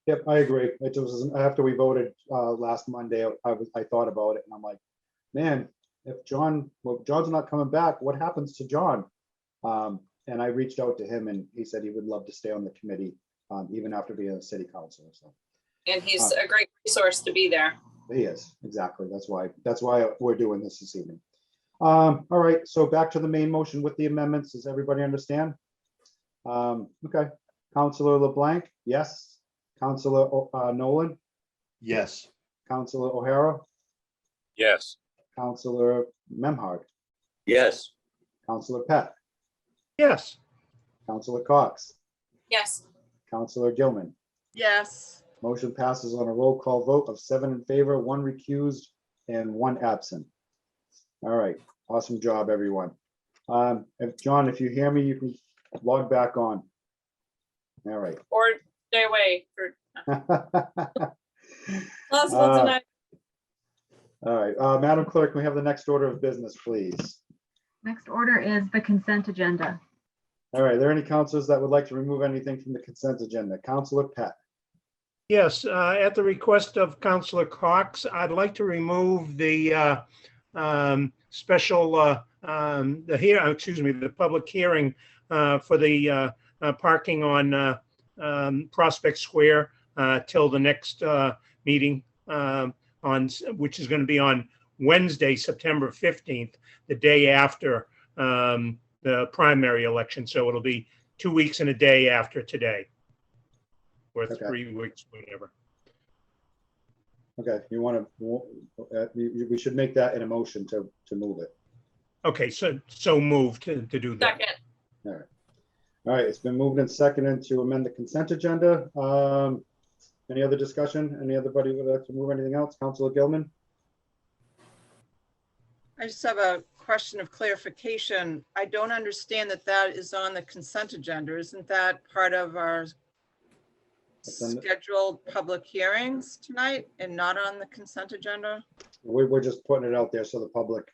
[SPEAKER 1] Yep, I agree. It was after we voted last Monday, I thought about it and I'm like, man, if John's not coming back, what happens to John? And I reached out to him and he said he would love to stay on the committee even after being a city councilor. So.
[SPEAKER 5] And he's a great resource to be there.
[SPEAKER 1] He is, exactly. That's why we're doing this evening. All right, so back to the main motion with the amendments. Does everybody understand? Okay. Counselor LeBlanc, yes. Counselor Nolan,
[SPEAKER 10] Yes.
[SPEAKER 1] Counselor O'Hara,
[SPEAKER 11] Yes.
[SPEAKER 1] Counselor Memhard,
[SPEAKER 11] Yes.
[SPEAKER 1] Counselor Pat,
[SPEAKER 3] Yes.
[SPEAKER 1] Counselor Cox,
[SPEAKER 5] Yes.
[SPEAKER 1] Counselor Gilman.
[SPEAKER 6] Yes.
[SPEAKER 1] Motion passes on a roll call vote of 7 in favor, 1 recused, and 1 absent. All right, awesome job, everyone. John, if you hear me, you can log back on. All right.
[SPEAKER 5] Or stay away for possible
[SPEAKER 1] Uh,
[SPEAKER 5] tonight.
[SPEAKER 1] All right, Madam Clerk, can we have the next order of business, please?
[SPEAKER 2] Next order is the consent agenda.
[SPEAKER 1] All right, are there any councilors that would like to remove anything from the consent agenda? Counselor Pat.
[SPEAKER 3] Yes, at the request of Councilor Cox, I'd like to remove the special, the public hearing for the parking on Prospect Square till the next meeting which is going to be on Wednesday, September 15th, the day after the primary election. So it'll be 2 weeks and a day after today. Or
[SPEAKER 1] Okay.
[SPEAKER 3] 3 weeks, whatever.
[SPEAKER 1] Okay, you want to, we should make that in a motion to move it.
[SPEAKER 3] Okay, so moved to do that.
[SPEAKER 5] Second.
[SPEAKER 1] All right, it's been moved and seconded to amend the consent agenda. Any other discussion? Anybody would like to move anything else? Counselor Gilman?
[SPEAKER 6] I just have a question of clarification. I don't understand that that is on the consent agenda. Isn't that part of our
[SPEAKER 1] It's on the-
[SPEAKER 6] scheduled public hearings tonight and not on the consent agenda?
[SPEAKER 1] We're just putting it out there so the public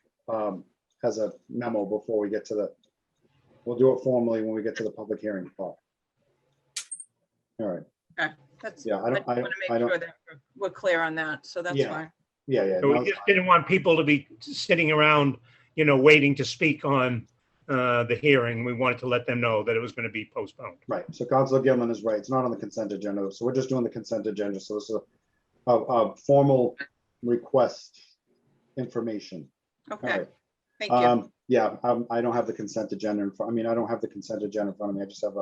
[SPEAKER 1] has a memo before we get to the, we'll do it formally when we get to the public hearing part. All right,
[SPEAKER 6] That's,
[SPEAKER 1] yeah,
[SPEAKER 6] I
[SPEAKER 1] I
[SPEAKER 6] want to make
[SPEAKER 1] don't,
[SPEAKER 6] sure that we're clear on that. So that's
[SPEAKER 1] Yeah.
[SPEAKER 6] fine.
[SPEAKER 1] yeah.
[SPEAKER 3] So
[SPEAKER 1] no,
[SPEAKER 3] we just didn't want people to be sitting around, waiting to speak on the hearing. We wanted to let them know that it was going to be postponed.
[SPEAKER 1] Right, so Counselor Gilman is right. It's not on the consent agenda, so we're just doing the consent agenda. So this is a formal request information. All
[SPEAKER 6] Okay,
[SPEAKER 1] right.
[SPEAKER 6] thank you.
[SPEAKER 1] Yeah, I don't have the consent agenda in front. I mean, I don't have the consent agenda in front of me. I just have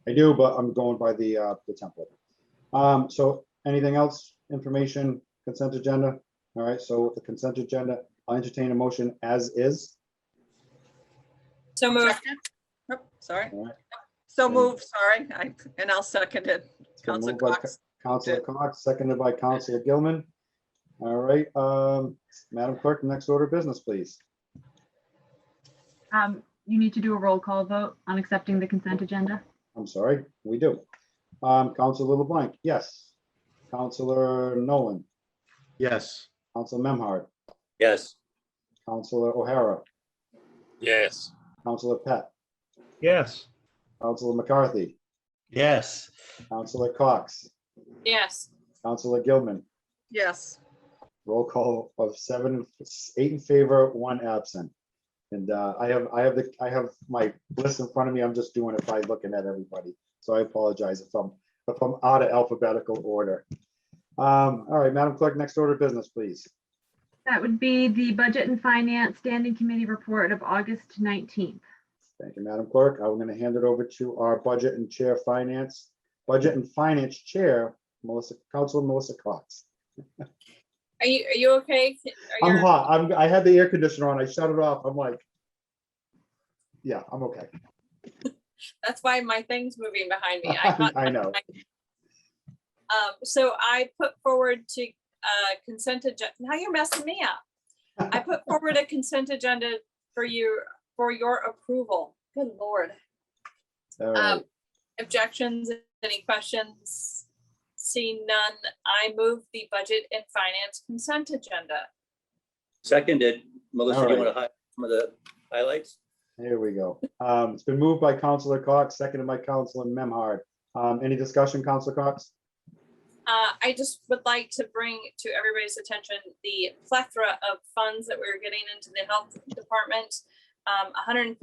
[SPEAKER 1] I do, but I'm going by the template. So anything else? Information, consent agenda? All right, so with the consent agenda, I'll entertain a motion as is.
[SPEAKER 5] So moved.
[SPEAKER 6] Second? Oh, sorry.
[SPEAKER 1] All right.
[SPEAKER 6] So
[SPEAKER 1] And-
[SPEAKER 6] moved, sorry. And I'll second it.
[SPEAKER 1] It's been
[SPEAKER 6] Counselor
[SPEAKER 1] moved by
[SPEAKER 6] Cox.
[SPEAKER 1] Counselor Cox, seconded by Counselor Gilman. All right, Madam Clerk, next order of business, please.
[SPEAKER 2] You need to do a roll call vote on accepting the consent agenda.
[SPEAKER 1] I'm sorry, we do. Counselor LeBlanc, yes. Counselor Nolan,
[SPEAKER 10] Yes.
[SPEAKER 1] Counselor Memhard,
[SPEAKER 11] Yes.
[SPEAKER 1] Counselor O'Hara,
[SPEAKER 11] Yes.
[SPEAKER 1] Counselor Pat,
[SPEAKER 3] Yes.
[SPEAKER 1] Counselor McCarthy,
[SPEAKER 9] Yes.
[SPEAKER 1] Counselor Cox,
[SPEAKER 5] Yes.
[SPEAKER 1] Counselor Gilman.
[SPEAKER 6] Yes.
[SPEAKER 1] Roll call of 8 in favor, 1 absent. And I have my list in front of me. I'm just doing it by looking at everybody. So I apologize if I'm out of alphabetical order. All right, Madam Clerk, next order of business, please.
[SPEAKER 2] That would be the Budget and Finance Standing Committee report of August 19th.
[SPEAKER 1] Thank you, Madam Clerk. I'm going to hand it over to our Budget and Finance Chair, Councilor Melissa Cox.
[SPEAKER 5] Are you okay?
[SPEAKER 1] I'm hot. I had the air conditioner on. I shut it off. I'm like, yeah, I'm okay.
[SPEAKER 5] That's why my thing's moving behind me. I
[SPEAKER 1] I know.
[SPEAKER 5] So I put forward to consent agenda. Now you're messing me up. I put forward a consent agenda for your approval. Good Lord.
[SPEAKER 1] All right.
[SPEAKER 5] Objections, any questions? Seeing none, I move the Budget and Finance consent agenda.
[SPEAKER 11] Seconded. Melissa, do you
[SPEAKER 1] All
[SPEAKER 11] want to highlight some of the highlights?
[SPEAKER 1] Here we go. It's been moved by Counselor Cox, seconded by Counselor Memhard. Any discussion, Counselor Cox?
[SPEAKER 5] I just would like to bring to everybody's attention the plethora of funds that we're getting into the health department. $156,000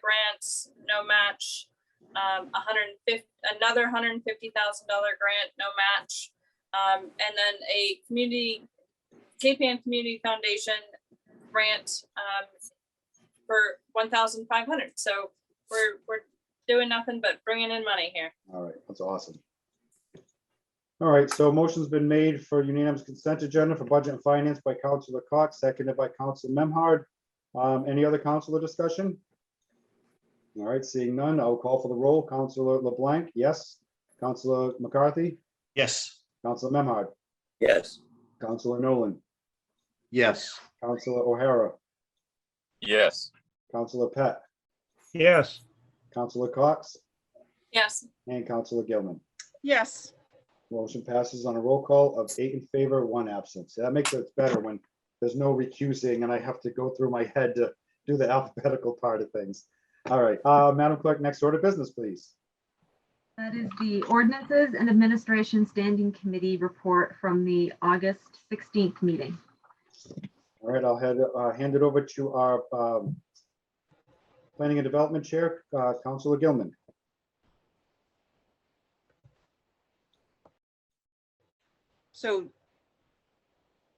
[SPEAKER 5] grant, no match. Another $150,000 grant, no match. And then a Cape Ann Community Foundation grant for $1,500. So we're doing nothing but bringing in money here.
[SPEAKER 1] All right, that's awesome. All right, so motion's been made for unanimous consent agenda for budget and finance by Councilor Cox, seconded by Councilor Memhard. Any other councilor discussion? All right, seeing none, I'll call for the roll. Councilor LeBlanc, yes. Councilor McCarthy,
[SPEAKER 9] Yes.
[SPEAKER 1] Councilor Memhard,
[SPEAKER 11] Yes.
[SPEAKER 1] Councilor Nolan,
[SPEAKER 10] Yes.
[SPEAKER 1] Councilor O'Hara,
[SPEAKER 11] Yes.
[SPEAKER 1] Councilor Pat,
[SPEAKER 3] yes,
[SPEAKER 1] Councilor Cox,
[SPEAKER 5] Yes.
[SPEAKER 1] and Councilor Gilman.
[SPEAKER 6] Yes.
[SPEAKER 1] Motion passes on a roll call of 8 in favor, 1 absent. So that makes it better when there's no recusing and I have to go through my head to do the alphabetical part of things. All right, Madam Clerk, next order of business, please.
[SPEAKER 2] That is the Ordinances and Administration Standing Committee report from the August 16th meeting.
[SPEAKER 1] All right, I'll hand it over to our Planning and Development Chair, Councilor Gilman.
[SPEAKER 6] So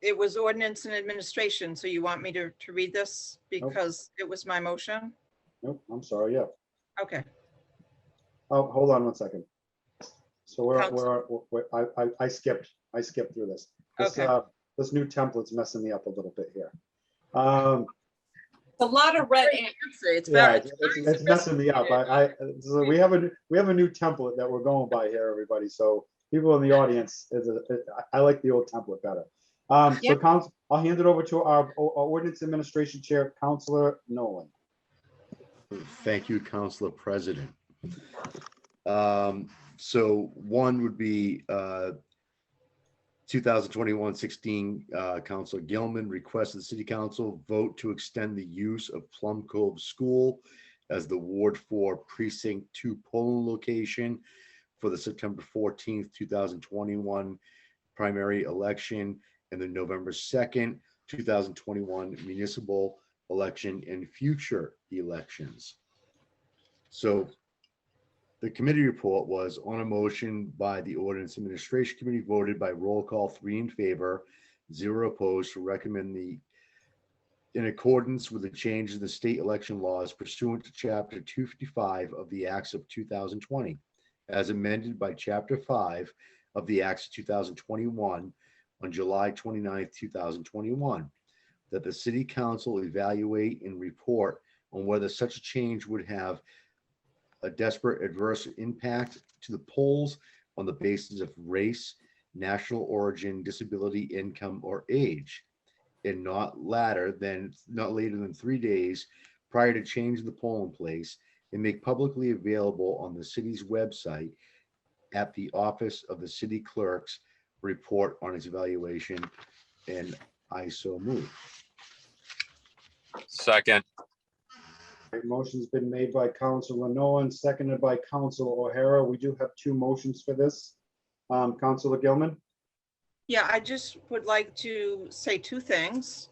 [SPEAKER 6] it was ordinance and administration. So you want me to read this because it was my motion?
[SPEAKER 1] Nope, I'm sorry, yeah.
[SPEAKER 6] Okay.
[SPEAKER 1] Oh, hold on one second. So
[SPEAKER 6] Council-
[SPEAKER 1] I skipped through this.
[SPEAKER 6] Okay.
[SPEAKER 1] This new template's messing me up a little bit here.
[SPEAKER 5] A lot of red ink.
[SPEAKER 6] It's
[SPEAKER 1] Yeah,
[SPEAKER 6] very,
[SPEAKER 1] it's messing me up. So we have a new template that we're going by here, everybody. So people in the audience, I like the old template better. So
[SPEAKER 6] Yep.
[SPEAKER 1] I'll hand it over to our Ordinance Administration Chair, Councilor Nolan.
[SPEAKER 10] Thank you, Councilor President. So one would be 2021-16, Councilor Gilman requested the City Council vote to extend the use of Plum Cove School as the Ward 4 Precinct 2 polling location for the September 14th, 2021 primary election and the November 2nd, 2021 municipal election and future elections. So the committee report was on a motion by the Ordinance Administration Committee, voted by roll call 3 in favor, 0 opposed, to recommend in accordance with the changes in the state election laws pursuant to Chapter 255 of the Acts of 2020, as amended by Chapter 5 of the Acts of 2021 on July 29th, 2021, that the City Council evaluate and report on whether such a change would have a desperate adverse impact to the polls on the basis of race, national origin, disability, income, or age, and not later than 3 days prior to changing the polling place, and make publicly available on the city's website at the office of the city clerk's report on its evaluation. And I so move.
[SPEAKER 11] Second.
[SPEAKER 1] Motion's been made by Councilor Nolan, seconded by Councilor O'Hara. We do have 2 motions for this. Councilor Gilman.
[SPEAKER 6] Yeah, I just would like to say 2 things.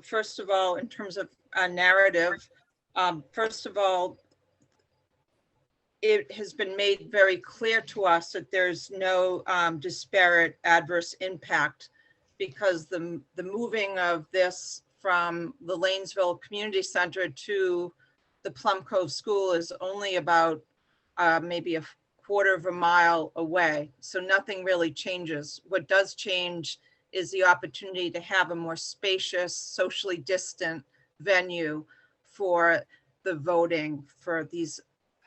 [SPEAKER 6] First of all, in terms of a narrative, first of all, it has been made very clear to us that there's no disparate adverse impact, because the moving of this from the Lanesville Community Center to the Plum Cove School is only about maybe a quarter of a mile away. So nothing really changes. What does change is the opportunity to have a more spacious, socially distant venue for the voting for these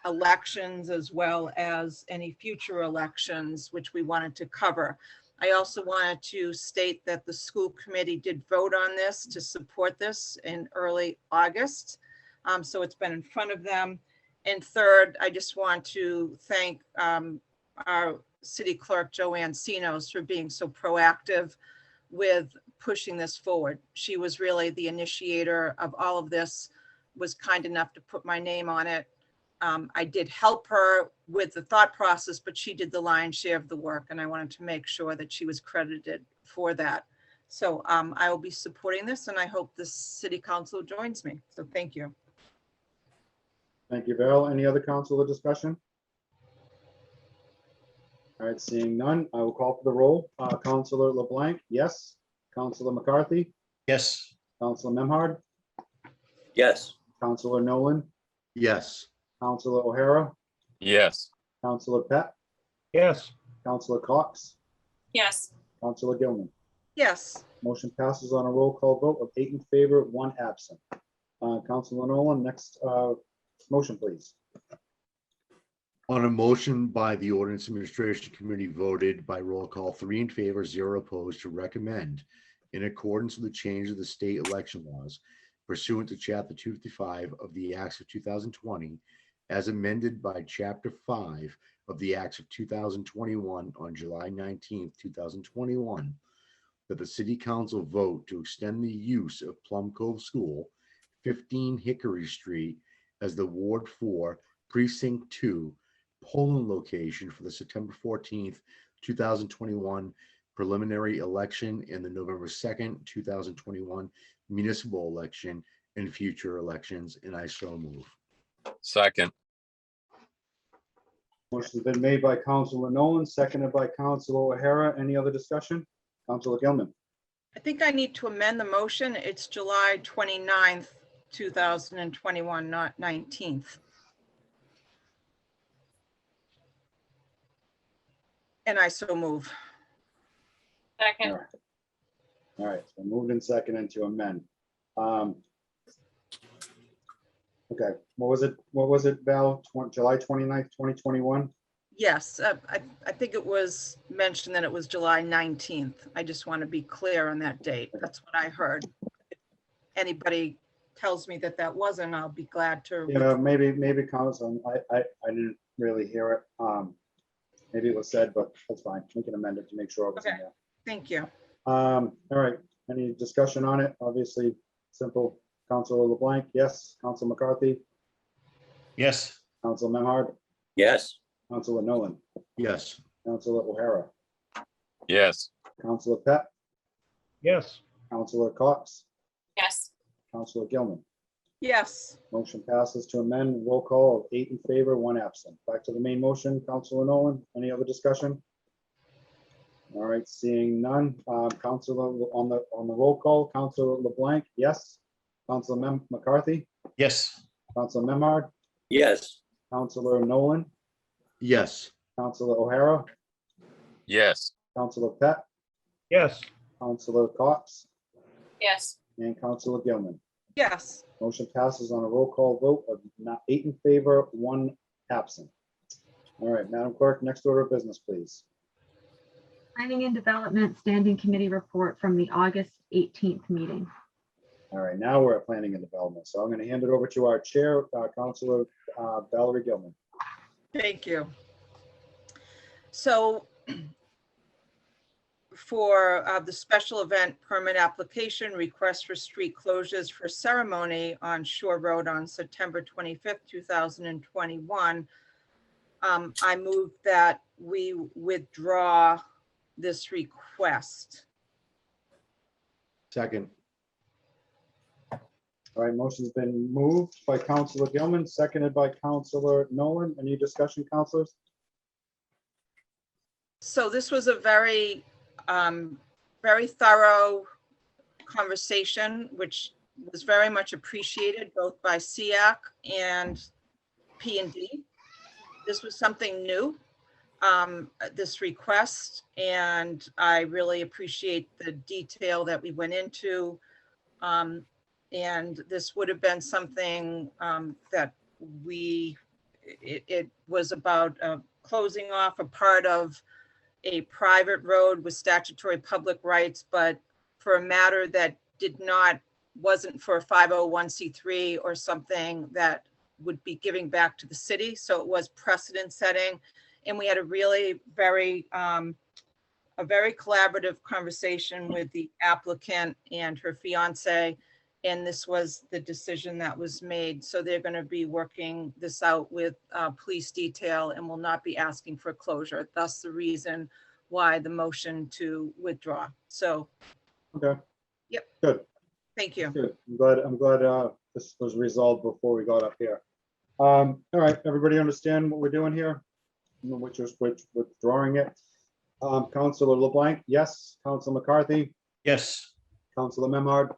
[SPEAKER 6] elections, as well as any future elections, which we wanted to cover. I also wanted to state that the school committee did vote on this to support this in early August. So it's been in front of them. And third, I just want to thank our city clerk, Joanne Sinos, for being so proactive with pushing this forward. She was really the initiator of all of this, was kind enough to put my name on it. I did help her with the thought process, but she did the lion's share of the work, and I wanted to make sure that she was credited for that. So I will be supporting this, and I hope the city council joins me. So thank you.
[SPEAKER 1] Thank you, Val. Any other councilor discussion? All right, seeing none, I will call for the roll. Councilor LeBlanc, yes. Councilor McCarthy,
[SPEAKER 9] Yes.
[SPEAKER 1] Councilor Memhard,
[SPEAKER 11] Yes.
[SPEAKER 1] Councilor Nolan,
[SPEAKER 10] Yes.
[SPEAKER 1] Councilor O'Hara,
[SPEAKER 11] Yes.
[SPEAKER 1] Councilor Pat,
[SPEAKER 3] yes,
[SPEAKER 1] Counselor Cox,
[SPEAKER 5] Yes.
[SPEAKER 1] Counselor Gilman.
[SPEAKER 6] Yes.
[SPEAKER 1] Motion passes on a roll call vote of 8 in favor, 1 absent. Counselor Nolan, next motion, please.
[SPEAKER 10] On a motion by the Ordinance Administration Committee voted by roll call, 3 in favor, 0 opposed, to recommend, in accordance with the change of the state election laws pursuant to Chapter 255 of the Acts of 2020, as amended by Chapter 5 of the Acts of 2021 on July 19th, 2021, that the City Council vote to extend the use of Plum Cove School, 15 Hickory Street, as the Ward 4 Precinct 2 polling location for the September 14th, 2021 preliminary election and the November 2nd, 2021 municipal election and future elections, and I so move.
[SPEAKER 11] Second.
[SPEAKER 1] Motion's been made by Counselor Nolan, seconded by Counselor O'Hara. Any other discussion? Counselor Gilman.
[SPEAKER 6] I think I need to amend the motion. It's July 29th, 2021, not 19th. And I so move.
[SPEAKER 5] Second.
[SPEAKER 1] All right, so moved and seconded to amend. Okay, what was it, Val? July 29th, 2021?
[SPEAKER 6] Yes, I think it was mentioned that it was July 19th. I just want to be clear on that date. That's what I heard. If anybody tells me that that wasn't, I'll be glad to.
[SPEAKER 1] Yeah, maybe Council, I didn't really hear it. Maybe it was said, but that's fine. We can amend it to make sure it was in
[SPEAKER 6] Okay.
[SPEAKER 1] there.
[SPEAKER 6] Thank you.
[SPEAKER 1] All right, any discussion on it? Obviously, simple. Counselor LeBlanc, yes. Counselor McCarthy,
[SPEAKER 9] Yes.
[SPEAKER 1] Counselor Memhard,
[SPEAKER 11] Yes.
[SPEAKER 1] Counselor Nolan,
[SPEAKER 10] Yes.
[SPEAKER 1] Counselor O'Hara,
[SPEAKER 11] Yes.
[SPEAKER 1] Counselor Pett,
[SPEAKER 3] Yes.
[SPEAKER 1] Counselor Cox,
[SPEAKER 5] Yes.
[SPEAKER 1] Counselor Gilman.
[SPEAKER 6] Yes.
[SPEAKER 1] Motion passes to amend. Roll call of 8 in favor, 1 absent. Back to the main motion. Counselor Nolan, any other discussion? All right, seeing none. Counselor on the roll call, Counselor LeBlanc, yes. Counselor McCarthy,
[SPEAKER 9] Yes.
[SPEAKER 1] Counselor Memhard,
[SPEAKER 11] Yes.
[SPEAKER 1] Counselor Nolan,
[SPEAKER 10] Yes.
[SPEAKER 1] Counselor O'Hara,
[SPEAKER 11] Yes.
[SPEAKER 1] Counselor Pett,
[SPEAKER 3] Yes.
[SPEAKER 1] Counselor Cox,
[SPEAKER 5] Yes.
[SPEAKER 1] and Counselor Gilman.
[SPEAKER 6] Yes.
[SPEAKER 1] Motion passes on a roll call vote of 8 in favor, 1 absent. All right, Madam Clerk, next order of business, please.
[SPEAKER 2] Planning and Development Standing Committee report from the August 18th meeting.
[SPEAKER 1] All right, now we're at planning and development. So I'm going to hand it over to our chair, Counselor Valerie Gilman.
[SPEAKER 6] Thank you. So for the special event permit application, request for street closures for ceremony on Shore Road on September 25th, 2021, I move that we withdraw this request.
[SPEAKER 10] Second.
[SPEAKER 1] All right, motion's been moved by Counselor Gilman, seconded by Counselor Nolan. Any discussion, counselors?
[SPEAKER 6] So this was a very, very thorough conversation, which was very much appreciated both by SEAC and P&D. This was something new, this request, and I really appreciate the detail that we went into. And this would have been something that it was about closing off a part of a private road with statutory public rights, but for a matter that wasn't for a 501c3 or something that would be giving back to the city. So it was precedent setting. And we had a really very collaborative conversation with the applicant and her fiance. And this was the decision that was made. So they're going to be working this out with police detail and will not be asking for closure. That's the reason why the motion to withdraw. So.
[SPEAKER 1] Okay.
[SPEAKER 6] Yep.
[SPEAKER 1] Good.
[SPEAKER 6] Thank you.
[SPEAKER 1] Good. I'm glad this was resolved before we got up here. All right, everybody understand what we're doing here? Which is withdrawing it. Counselor LeBlanc, yes. Counselor McCarthy,
[SPEAKER 9] Yes.
[SPEAKER 1] Counselor Memhard,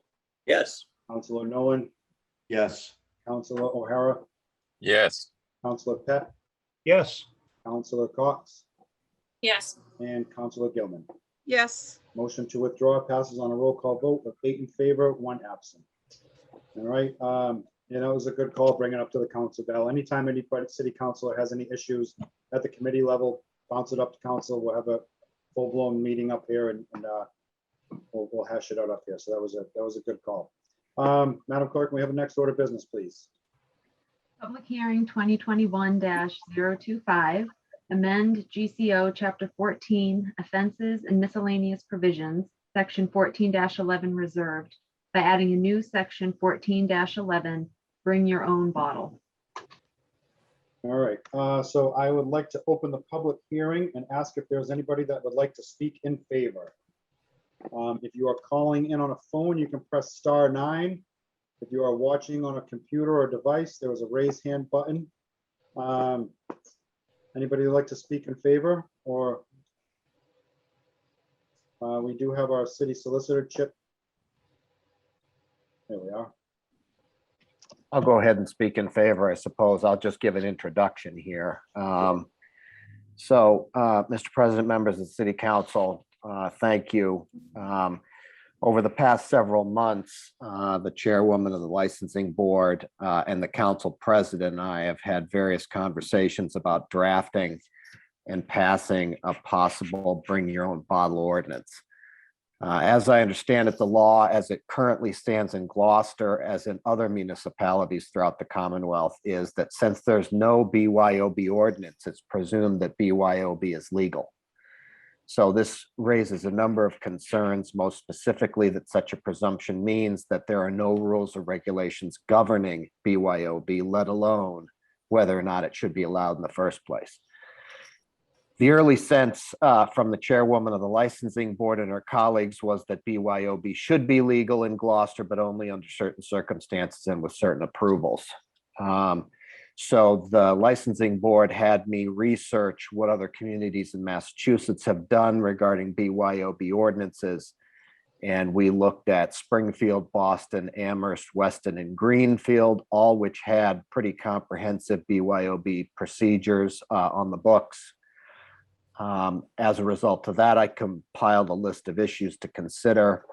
[SPEAKER 11] Yes.
[SPEAKER 1] Counselor Nolan,
[SPEAKER 10] Yes.
[SPEAKER 1] Counselor
[SPEAKER 11] Yes.
[SPEAKER 1] Counselor Pett,
[SPEAKER 3] Yes.
[SPEAKER 1] Counselor Cox,
[SPEAKER 5] Yes.
[SPEAKER 1] and Councilor Gilman.
[SPEAKER 6] Yes.
[SPEAKER 1] Motion to withdraw passes on a roll call vote with 8 in favor, 1 absent. All right, you know, it was a good call bringing it up to the council, Val. Anytime any city councilor has any issues at the committee level, bounce it up to council. We'll have a full-blown meeting up here and we'll hash it out up here. So that was a good call. Madam Clerk, can we have the next order of business, please?
[SPEAKER 2] Public hearing 2021-025, amend GCO Chapter 14, offenses and miscellaneous provisions, Section 14-11 reserved, by adding a new Section 14-11, bring your own bottle.
[SPEAKER 1] All right, so I would like to open the public hearing and ask if there's anybody that would like to speak in favor. If you are calling in on a phone, you can press *9. If you are watching on a computer or device, there is a raise hand button. Anybody would like to speak in favor? Or we do have our city solicitor, Chip. There we are.
[SPEAKER 7] I'll go ahead and speak in favor, I suppose. I'll just give an introduction here. Mr. President, members of the City Council, thank you. Over the past several months, the chairwoman of the licensing board and the council president and I have had various conversations about drafting and passing a possible bring your own bottle ordinance. As I understand it, the law as it currently stands in Gloucester, as in other municipalities throughout the Commonwealth, is that since there's no BYOB ordinance, it's presumed that BYOB is legal. So this raises a number of concerns, most specifically that such a presumption means that there are no rules or regulations governing BYOB, let alone whether or not it should be allowed in the first place. The early sense from the chairwoman of the licensing board and her colleagues was that BYOB should be legal in Gloucester, but only under certain circumstances and with certain approvals. So the licensing board had me research what other communities in Massachusetts have done regarding BYOB ordinances. And we looked at Springfield, Boston, Amherst, Weston, and Greenfield, all which had pretty comprehensive BYOB procedures on the books. As a result of that, I compiled a list of issues to consider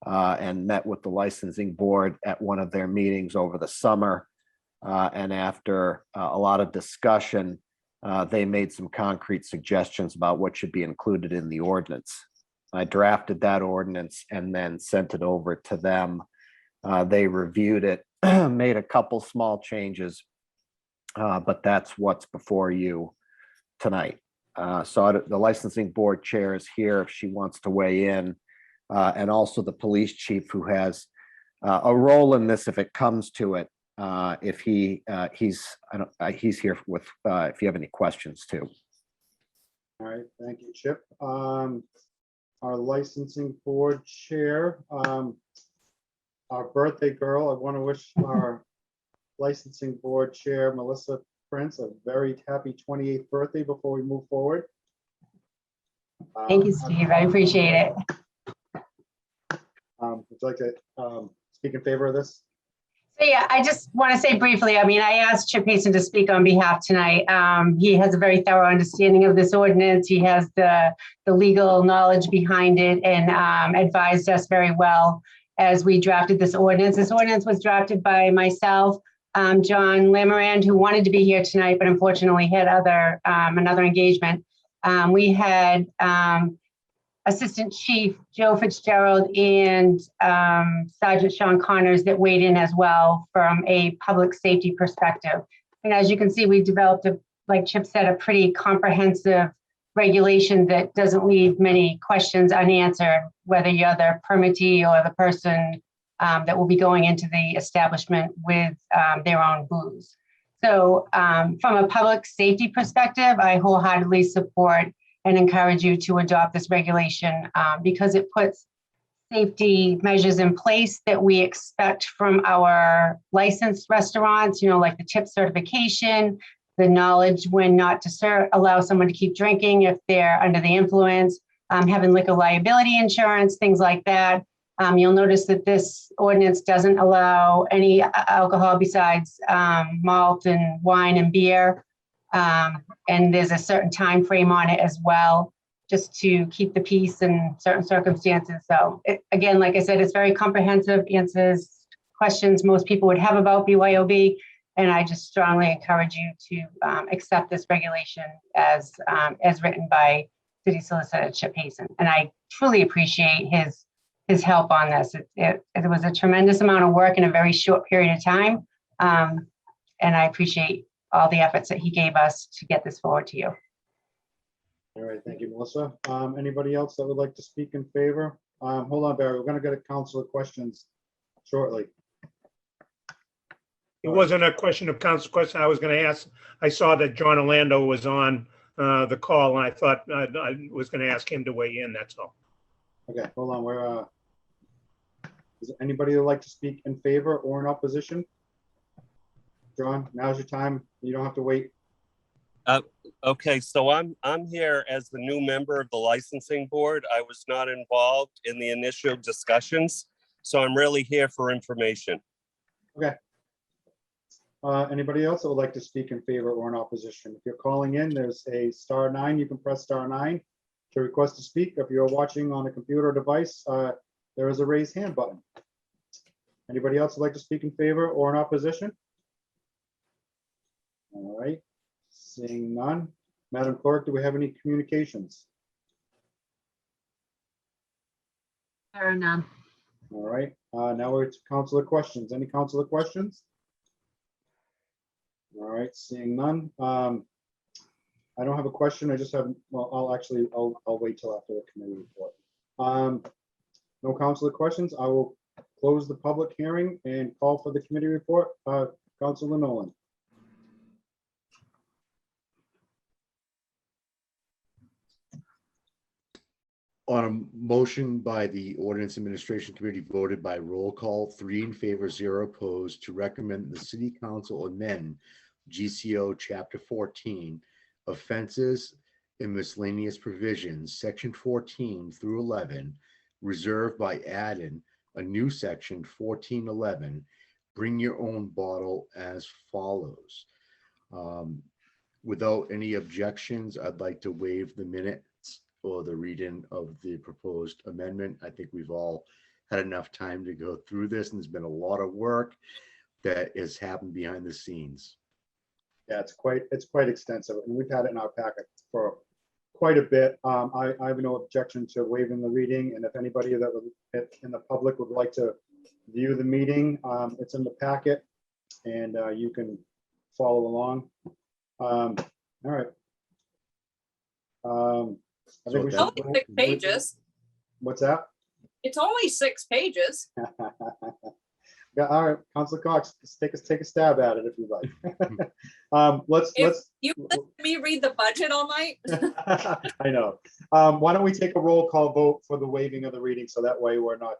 [SPEAKER 7] and met with the licensing board at one of their meetings over the summer. And after a lot of discussion, they made some concrete suggestions about what should be included in the ordinance. I drafted that ordinance and then sent it over to them. They reviewed it, made a couple small changes, but that's what's before you tonight. So the licensing board chair is here if she wants to weigh in, and also the police chief, who has a role in this if it comes to it. If he's here with if you have any questions too.
[SPEAKER 1] All right, thank you, Chip. Our licensing board chair, our birthday girl. I want to wish our licensing board chair, Melissa Prince, a very happy 28th birthday before we move forward.
[SPEAKER 12] Thank you, Steve. I appreciate it.
[SPEAKER 1] Would you like to speak in favor of this?
[SPEAKER 12] So yeah, I just want to say briefly, I mean, I asked Chip Hasten to speak on behalf tonight. He has a very thorough understanding of this ordinance. He has the legal knowledge behind it and advised us very well as we drafted this ordinance. This ordinance was drafted by myself, John Lamarand, who wanted to be here tonight, but unfortunately had another engagement. We had Assistant Chief Joe Fitzgerald and Sergeant Sean Connors that weighed in as well from a public safety perspective. And as you can see, we developed, like Chip said, a pretty comprehensive regulation that doesn't leave many questions unanswered, whether you're the permittee or the person that will be going into the establishment with their own booze. So from a public safety perspective, I wholeheartedly support and encourage you to adopt this regulation because it puts safety measures in place that we expect from our licensed restaurants, like the tip certification, the knowledge when not to allow someone to keep drinking if they're under the influence, having liquor liability insurance, things like that. You'll notice that this ordinance doesn't allow any alcohol besides malt and wine and beer. And there's a certain time frame on it as well, just to keep the peace in certain circumstances. So again, like I said, it's very comprehensive, answers questions most people would have about BYOB. And I just strongly encourage you to accept this regulation as written by City Solicitor Chip Hazen. And I truly appreciate his help on this. It was a tremendous amount of work in a very short period of time. And I appreciate all the efforts that he gave us to get this forward to you.
[SPEAKER 1] All right, thank you, Melissa. Anybody else that would like to speak in favor? Hold on, Barry, we're gonna get a council of questions shortly.
[SPEAKER 3] It wasn't a question of council question I was going to ask. I saw that John Orlando was on the call, and I thought I was going to ask him to weigh in, that's all.
[SPEAKER 1] Okay, hold on, we're, is there anybody who'd like to speak in favor or in opposition? John, now's your time. You don't have to wait.
[SPEAKER 11] Okay, so I'm here as the new member of the licensing board. I was not involved in the initial discussions, so I'm really here for information.
[SPEAKER 1] Okay. Anybody else that would like to speak in favor or in opposition? If you're calling in, there's a *9. You can press *9 to request to speak. If you're watching on a computer device, there is a raise hand button. Anybody else would like to speak in favor or in opposition? All right, seeing none. Madam Clerk, do we have any communications?
[SPEAKER 2] There are none.
[SPEAKER 1] All right, now we're to councilor questions. Any councilor questions? All right, seeing none. I don't have a question. I just have, well, I'll wait till after the committee report. No councilor questions. I will close the public hearing and call for the committee report. Councilor Nolan.
[SPEAKER 10] On a motion by the Ordinance Administration Committee voted by roll call, 3 in favor, 0 opposed, to recommend the City Council amend GCO Chapter 14, Offenses and Miscellaneous Provisions, Section 14 through 11, reserved by adding a new section 1411, bring your own bottle, as follows. Without any objections, I'd like to waive the minutes or the reading of the proposed amendment. I think we've all had enough time to go through this, and there's been a lot of work that has happened behind the scenes.
[SPEAKER 1] Yeah, it's quite extensive, and we've had it in our packet for quite a bit. I have no objection to waiving the reading, and if anybody that would in the public would like to view the meeting, it's in the packet, and you can follow along. All right. I think we
[SPEAKER 5] It's
[SPEAKER 1] should.
[SPEAKER 5] only 6 pages.
[SPEAKER 1] What's that?
[SPEAKER 5] It's only 6 pages.
[SPEAKER 1] Yeah, all right, Councilor Cox, take a stab at it if you'd like. Let's.
[SPEAKER 5] You let me read the budget all night?
[SPEAKER 1] I know. Why don't we take a roll call vote for the waiving of the reading, so that way we're not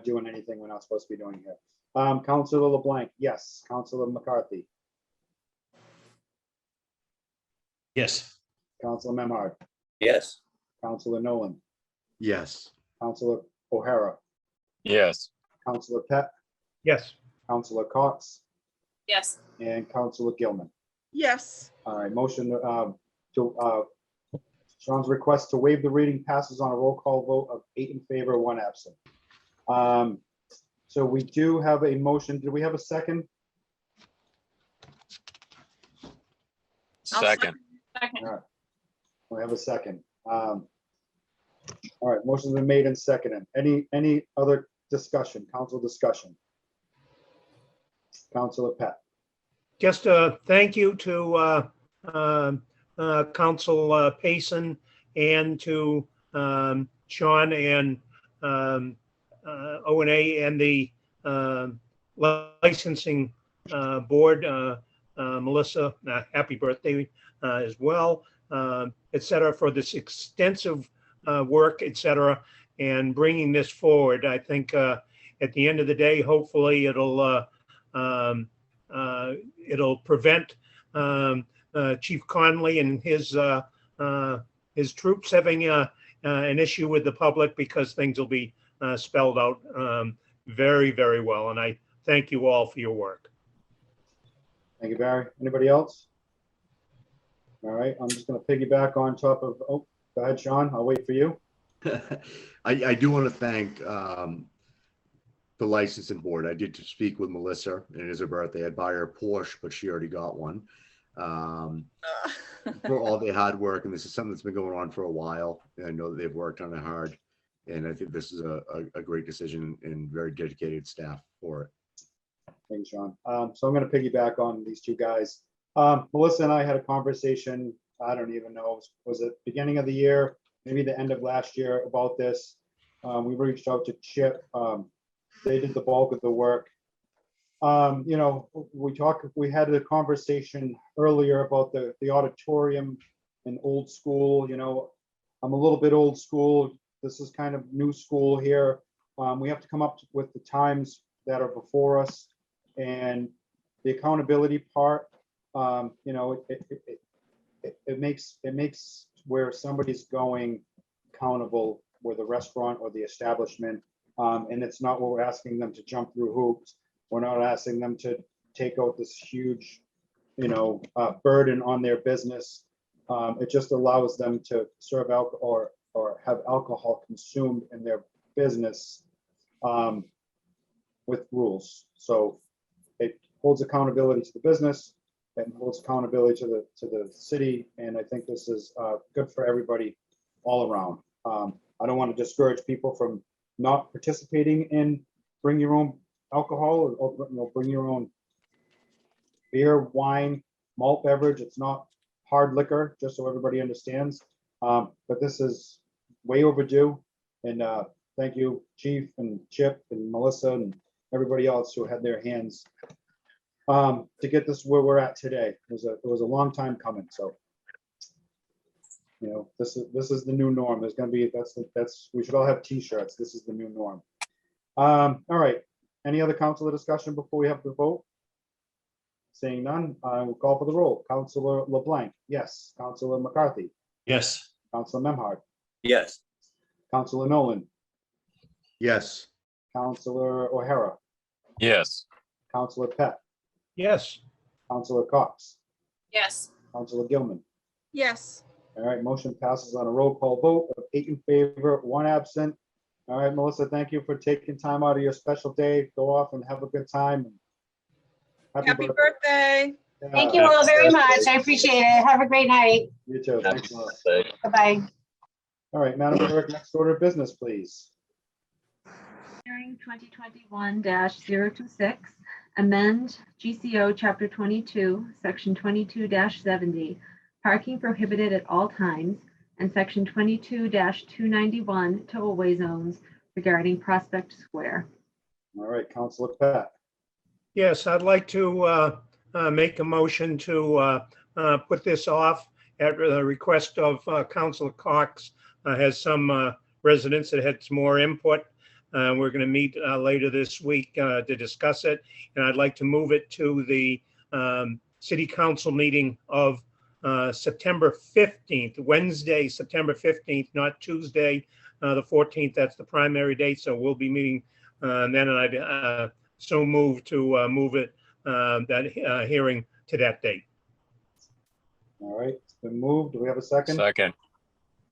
[SPEAKER 1] doing anything we're not supposed to be doing here. Councilor LeBlanc, yes. Councilor McCarthy.
[SPEAKER 9] Yes.
[SPEAKER 1] Councilor Memhard.
[SPEAKER 11] Yes.
[SPEAKER 1] Councilor Nolan.
[SPEAKER 10] Yes.
[SPEAKER 1] Councilor O'Hara.
[SPEAKER 11] Yes.
[SPEAKER 1] Councilor Pett.
[SPEAKER 3] Yes.
[SPEAKER 1] Councilor Cox.
[SPEAKER 5] Yes.
[SPEAKER 1] And Councilor Gilman.
[SPEAKER 6] Yes.
[SPEAKER 1] All right, motion to Sean's request to waive the reading passes on a roll call vote of 8 in favor, 1 absent. So we do have a motion. Do we have a second?
[SPEAKER 11] Second.
[SPEAKER 5] Second.
[SPEAKER 1] All right. We have a second. All right, motion's been made and seconded. Any other discussion, council discussion? Councilor Pett.
[SPEAKER 3] Just a thank you to Council Payson and to Sean and O&A and the licensing board, Melissa, happy birthday as well, et cetera, for this extensive work, et cetera, and bringing this forward. I think at the end of the day, hopefully it'll prevent Chief Conley and his troops having an issue with the public, because things will be spelled out very, very well. And I thank you all for your work.
[SPEAKER 1] Thank you, Barry. Anybody else? All right, I'm just gonna piggyback on top of, oh, go ahead, Sean, I'll wait for you.
[SPEAKER 10] I do want to thank the licensing board. I did speak with Melissa, and it is her birthday. I'd buy her a Porsche, but she already got one. For all their hard work, and this is something that's been going on for a while. And I know that they've worked on it hard, and I think this is a great decision and very dedicated staff for it.
[SPEAKER 1] Thanks, Sean. So I'm gonna piggyback on these two guys. Melissa and I had a conversation, I don't even know, was it beginning of the year, maybe the end of last year about this. We reached out to Chip. They did the bulk of the work. You know, we had a conversation earlier about the auditorium and old school. You know, I'm a little bit old school. This is kind of new school here. We have to come up with the times that are before us, and the accountability part. You know, it makes where somebody's going accountable, where the restaurant or the establishment, and it's not what we're asking them to jump through hoops. We're not asking them to take out this huge, you know, burden on their business. It just allows them to serve alcohol or have alcohol consumed in their business with rules. So it holds accountability to the business, and holds accountability to the city, and I think this is good for everybody all around. I don't want to discourage people from not participating in bring your own alcohol, or you know, bring your own beer, wine, malt beverage. It's not hard liquor, just so everybody understands. But this is way overdue, and thank you, Chief and Chip and Melissa and everybody else who had their hands to get this where we're at today. It was a long time coming. So, you know, this is the new norm. There's going to be that's we should all have T-shirts. This is the new norm. All right. Any other councilor discussion before we have to vote? Seeing none, I will call for the roll. Councilor LeBlanc, yes. Councilor McCarthy,
[SPEAKER 9] Yes.
[SPEAKER 1] Councilor Memhard,
[SPEAKER 13] Yes.
[SPEAKER 1] Councilor Nolan,
[SPEAKER 10] Yes.
[SPEAKER 1] Councilor O'Hara,
[SPEAKER 13] Yes.
[SPEAKER 1] Councilor Pett,
[SPEAKER 3] Yes.
[SPEAKER 1] Councilor Cox,
[SPEAKER 5] Yes.
[SPEAKER 1] Councilor Gilman.
[SPEAKER 6] Yes.
[SPEAKER 1] All right, motion passes on a roll call vote of 8 in favor, 1 absent. All right, Melissa, thank you for taking time out of your special day. Go off and have a good time.
[SPEAKER 6] Happy birthday.
[SPEAKER 12] Thank you all very much. I appreciate it. Have a great night.
[SPEAKER 1] You too.
[SPEAKER 13] Happy
[SPEAKER 1] Thanks a lot.
[SPEAKER 13] birthday.
[SPEAKER 12] Bye-bye.
[SPEAKER 1] All right, Madam Clerk, next order of business, please.
[SPEAKER 2] Hearing 2021-026, amend GCO Chapter 22, Section 22-70, parking prohibited at all times, and Section 22-291, tollway zones regarding Prospect Square.
[SPEAKER 1] All right, Councilor Pat.
[SPEAKER 3] Yes, I'd like to make a motion to put this off at the request of Councilor Cox. Has some residents that had some more input. We're going to meet later this week to discuss it. And I'd like to move it to the City Council meeting of September 15th, Wednesday, September 15th, not Tuesday, the 14th. That's the primary date. So we'll be meeting then, and I'd so move to move it, that hearing to that date.
[SPEAKER 1] All right, it's been moved. Do we have a second?
[SPEAKER 13] Second.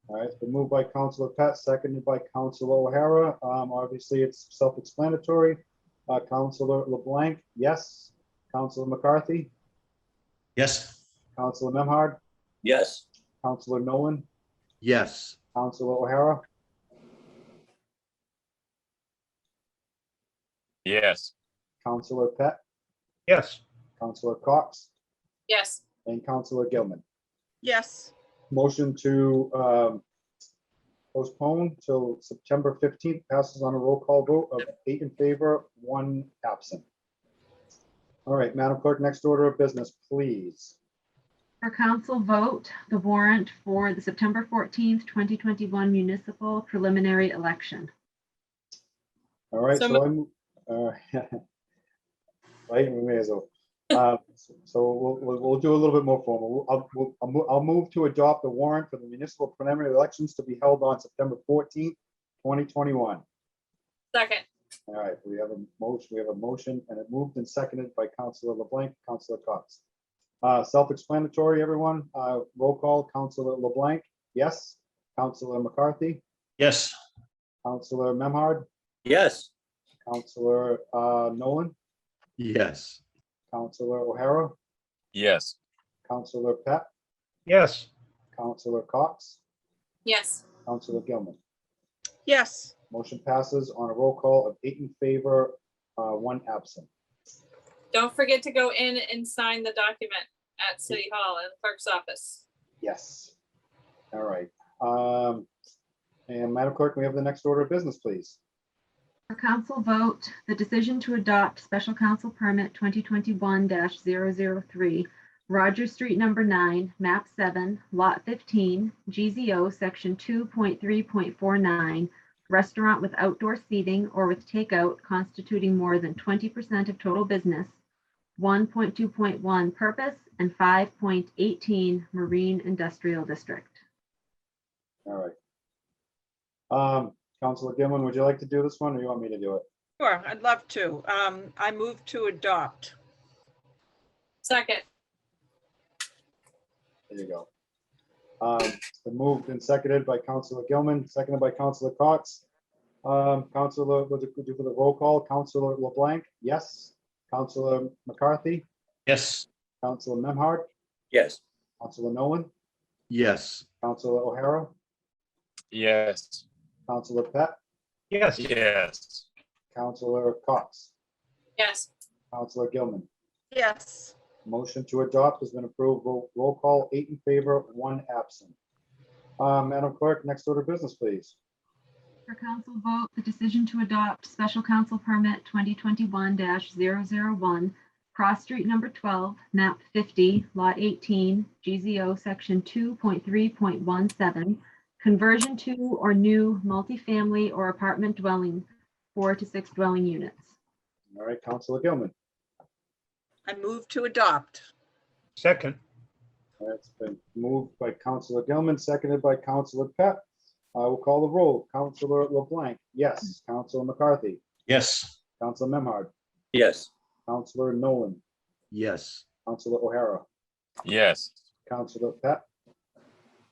[SPEAKER 1] All right, it's been moved by Councilor Pat, seconded by Councilor O'Hara. Obviously, it's self-explanatory. Councilor LeBlanc, yes. Councilor McCarthy,
[SPEAKER 9] Yes.
[SPEAKER 1] Councilor Memhard,
[SPEAKER 13] Yes.
[SPEAKER 1] Councilor Nolan,
[SPEAKER 10] Yes.
[SPEAKER 1] Councilor O'Hara,
[SPEAKER 13] Yes.
[SPEAKER 1] Councilor Pett,
[SPEAKER 3] Yes.
[SPEAKER 1] Councilor Cox,
[SPEAKER 5] Yes.
[SPEAKER 1] and Councilor Gilman.
[SPEAKER 6] Yes.
[SPEAKER 1] Motion to postpone till September 15th passes on a roll call vote of 8 in favor, 1 absent. All right, Madam Clerk, next order of business, please.
[SPEAKER 2] For council vote, the warrant for the September 14th, 2021 municipal preliminary election.
[SPEAKER 1] All right,
[SPEAKER 5] So
[SPEAKER 1] so I'm, right, we may as well. So we'll do a little bit more formal. I'll move to adopt the warrant for the municipal preliminary elections to be held on September 14th, 2021.
[SPEAKER 5] Second.
[SPEAKER 1] All right, we have a motion, and it moved and seconded by Councilor LeBlanc, Councilor Cox. Self-explanatory, everyone. Roll call, Counselor LeBlanc, yes. Counselor McCarthy,
[SPEAKER 9] Yes.
[SPEAKER 1] Counselor Memhard,
[SPEAKER 13] Yes.
[SPEAKER 1] Counselor Nolan,
[SPEAKER 10] Yes.
[SPEAKER 1] Counselor O'Hara,
[SPEAKER 13] Yes.
[SPEAKER 1] Counselor Pat,
[SPEAKER 3] Yes.
[SPEAKER 1] Counselor Cox,
[SPEAKER 5] Yes.
[SPEAKER 1] Counselor Gilman.
[SPEAKER 6] Yes.
[SPEAKER 1] Motion passes on a roll call of 8 in favor, 1 absent.
[SPEAKER 5] Don't forget to go in and sign the document at City Hall and clerk's office.
[SPEAKER 1] Yes. All right. And Madam Clerk, we have the next order of business, please.
[SPEAKER 2] For council vote, the decision to adopt special council permit 2021-003, Rogers Street number 9, map 7, lot 15, GZO section 2.3.49, restaurant with outdoor seating or with takeout constituting more than 20% of total business, 1.2.1 purpose, and 5.18 marine industrial district.
[SPEAKER 1] All right. Counselor Gilman, would you like to do this one or you want me to do it?
[SPEAKER 6] Sure, I'd love to. I move to adopt.
[SPEAKER 5] Second.
[SPEAKER 1] There you go. It's been moved and seconded by Counselor Gilman, seconded by Counselor Cox. Counselor, we'll do for the roll call. Counselor LeBlanc, yes. Counselor McCarthy,
[SPEAKER 9] Yes.
[SPEAKER 1] Counselor Memhard,
[SPEAKER 13] Yes.
[SPEAKER 1] Counselor Nolan,
[SPEAKER 10] Yes.
[SPEAKER 1] Counselor O'Hara,
[SPEAKER 13] Yes.
[SPEAKER 1] Counselor Pat,
[SPEAKER 3] Yes.
[SPEAKER 13] Yes.
[SPEAKER 1] Counselor Cox,
[SPEAKER 5] Yes.
[SPEAKER 1] Counselor Gilman.
[SPEAKER 6] Yes.
[SPEAKER 1] Motion to adopt has been approved. Roll call, 8 in favor, 1 absent. Madam Clerk, next order of business, please.
[SPEAKER 2] For council vote, the decision to adopt special council permit 2021-001, Cross Street number 12, map 50, lot 18, GZO section 2.3.17, conversion to or new multifamily or apartment dwelling, 4 to 6 dwelling units.
[SPEAKER 1] All right, Counselor Gilman.
[SPEAKER 6] I move to adopt.
[SPEAKER 3] Second.
[SPEAKER 1] All right, it's been moved by Counselor Gilman, seconded by Counselor Pat. I will call the roll. Counselor LeBlanc, yes. Counselor McCarthy,
[SPEAKER 9] Yes.
[SPEAKER 1] Counselor Memhard,
[SPEAKER 13] Yes.
[SPEAKER 1] Counselor Nolan,
[SPEAKER 10] Yes.
[SPEAKER 1] Counselor O'Hara,
[SPEAKER 13] Yes.
[SPEAKER 1] Counselor Pat,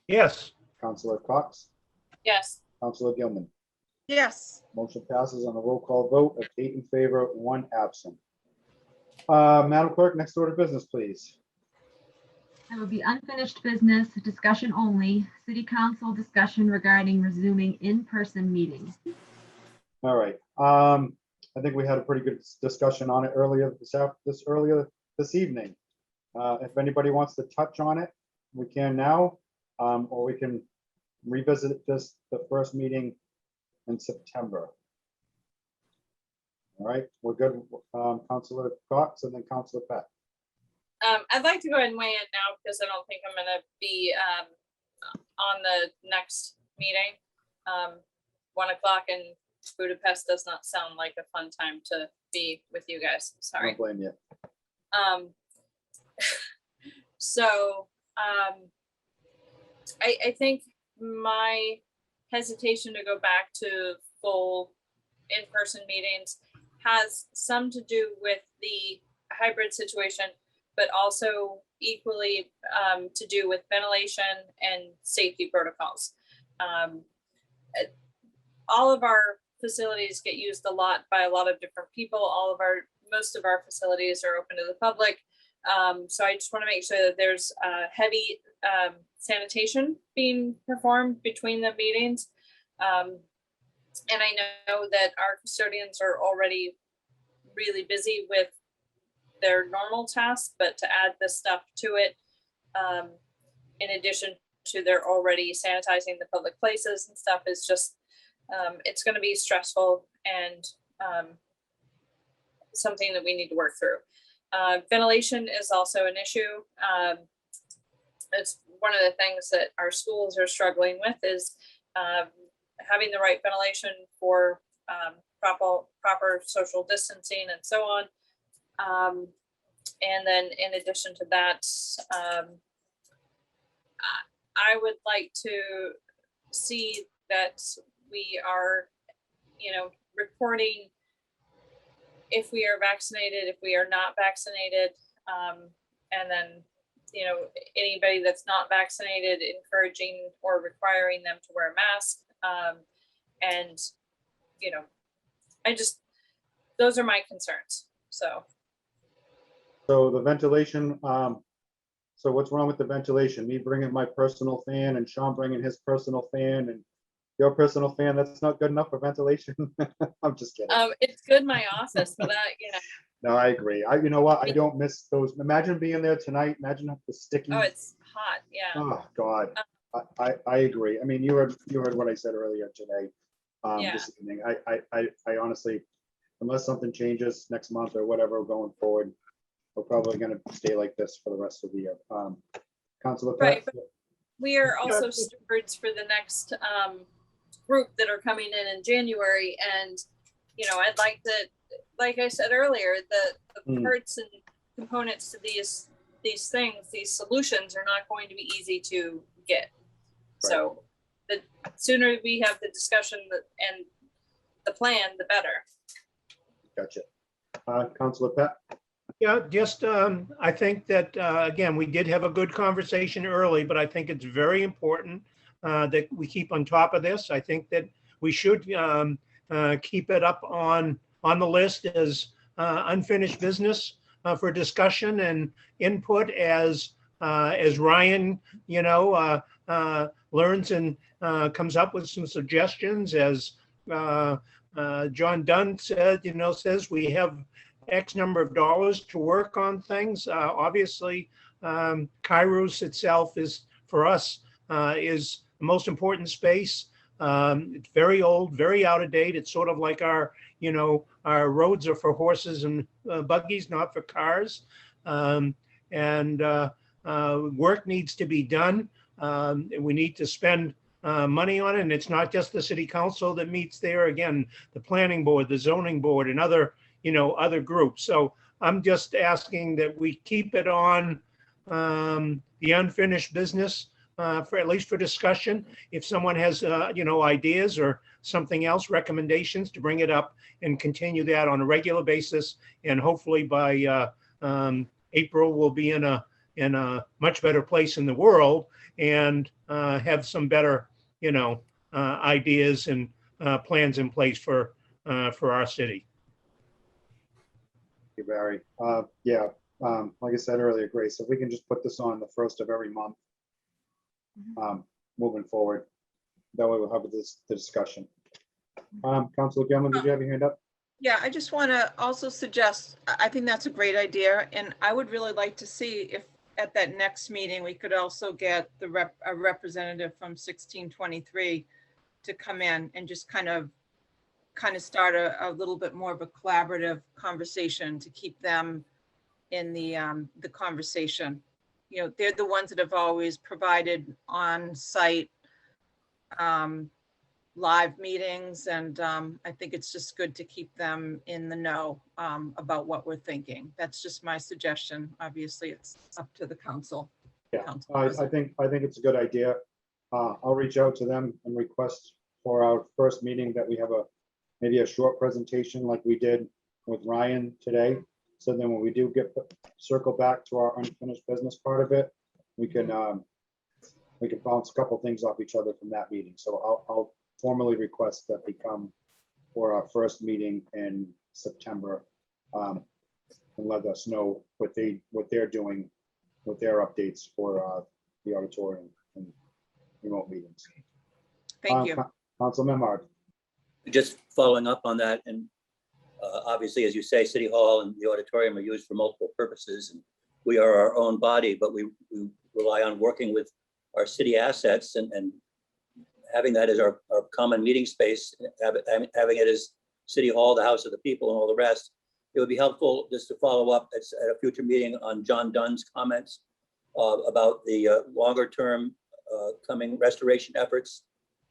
[SPEAKER 3] Yes.
[SPEAKER 1] Counselor Cox,
[SPEAKER 5] Yes.
[SPEAKER 1] Counselor Gilman.
[SPEAKER 6] Yes.
[SPEAKER 1] Motion passes on a roll call vote of 8 in favor, 1 absent. Madam Clerk, next order of business, please.
[SPEAKER 2] There will be unfinished business, discussion only, city council discussion regarding resuming in-person meetings.
[SPEAKER 1] All right. I think we had a pretty good discussion on it earlier this evening. If anybody wants to touch on it, we can now, or we can revisit the first meeting in September. All right, we're good. Counselor Cox and then Counselor Pat.
[SPEAKER 5] I'd like to go ahead and weigh in now because I don't think I'm gonna be on the next meeting. 1 o'clock in Budapest does not sound like a fun time to be with you guys.
[SPEAKER 1] I
[SPEAKER 5] Sorry.
[SPEAKER 1] don't blame you.
[SPEAKER 5] I think my hesitation to go back to full in-person meetings has some to do with the hybrid situation, but also equally to do with ventilation and safety protocols. All of our facilities get used a lot by a lot of different people. Most of our facilities are open to the public. So I just want to make sure that there's heavy sanitation being performed between the meetings. And I know that our custodians are already really busy with their normal tasks, but to add this stuff to it, in addition to their already sanitizing the public places and stuff, is just, it's going to be stressful and something that we need to work through. Ventilation is also an issue. It's one of the things that our schools are struggling with is having the right ventilation for proper social distancing and so on. And then in addition to that, I would like to see that we are, reporting if we are vaccinated, if we are not vaccinated, and then you know, anybody that's not vaccinated, encouraging or requiring them to wear a mask. And, you know, those are my concerns. So
[SPEAKER 1] So the ventilation, so what's wrong with the ventilation? Me bringing my personal fan and Sean bringing his personal fan and your personal fan, that's not good enough for ventilation? I'm just kidding.
[SPEAKER 5] it's good in my office, but you know.
[SPEAKER 1] No, I agree. You know what? I don't miss those. Imagine being there tonight. Imagine the sticky.
[SPEAKER 5] Oh, it's hot. Yeah.
[SPEAKER 1] Oh, God. I agree. I mean, you heard what I said earlier today.
[SPEAKER 5] Yeah.
[SPEAKER 1] This evening. I honestly, unless something changes next month or whatever going forward, we're probably going to stay like this for the rest of the year. Councilor
[SPEAKER 5] Right,
[SPEAKER 1] Pat?
[SPEAKER 5] but we are also stewards for the next group that are coming in January, and you know, I'd like to, like I said earlier, the parts and components to these things, these solutions are not going to be easy to get. Right. So the sooner we have the discussion and the plan, the better.
[SPEAKER 1] Gotcha. Councilor Pat?
[SPEAKER 3] Yeah, just I think that again, we did have a good conversation early, but I think it's very important that we keep on top of this. I think that we should keep it up on the list as unfinished business for discussion and input as Ryan, you know, learns and comes up with some suggestions. As John Dunn said, you know, says we have X number of dollars to work on things. Obviously, Kairos itself is, for us, is the most important space. It's very old, very out of date. It's sort of like our, you know, our roads are for horses and buggies, not for cars. Work needs to be done. We need to spend money on it. And it's not just the city council that meets there. Again, the planning board, the zoning board, and other, you know, other groups. So I'm just asking that we keep it on the unfinished business for at least for discussion. If someone has, you know, ideas or something else, recommendations, to bring it up and continue that on a regular basis. And hopefully by April, we'll be in a much better place in the world and have some better, you know, ideas and plans in place for our city.
[SPEAKER 1] Thank you, Barry. Yeah, like I said earlier, Grace, if we can just put this on the first of every month, moving forward, that way we'll have the discussion. Councilor Gilman, did you have your hand up?
[SPEAKER 6] Yeah, I just want to also suggest, I think that's a great idea, and I would really like to see if at that next meeting, we could also get a representative from 1623 to come in and just kind of start a little bit more of a collaborative conversation to keep them in the conversation. You know, they're the ones that have always provided on-site live meetings, and I think it's just good to keep them in the know about what we're thinking. That's just my suggestion. Obviously, it's up to the council.
[SPEAKER 1] Yeah, I think it's a good idea. I'll reach out to them and request for our first meeting that we have maybe a short presentation like we did with Ryan today. So then when we do circle back to our unfinished business part of it, we can bounce a couple things off each other from that meeting. So I'll formally request that they come for our first meeting in September and let us know what they're doing with their updates for the auditorium and remote meetings.
[SPEAKER 6] Thank you.
[SPEAKER 1] Councilman Memard.
[SPEAKER 14] Just following up on that, and obviously, as you say, City Hall and the auditorium are used for multiple purposes, and we are our own body, but we rely on working with our city assets and having that as our common meeting space, having it as City Hall, the house of the people, and all the rest. It would be helpful just to follow up at a future meeting on John Dunn's comments about the longer term coming restoration efforts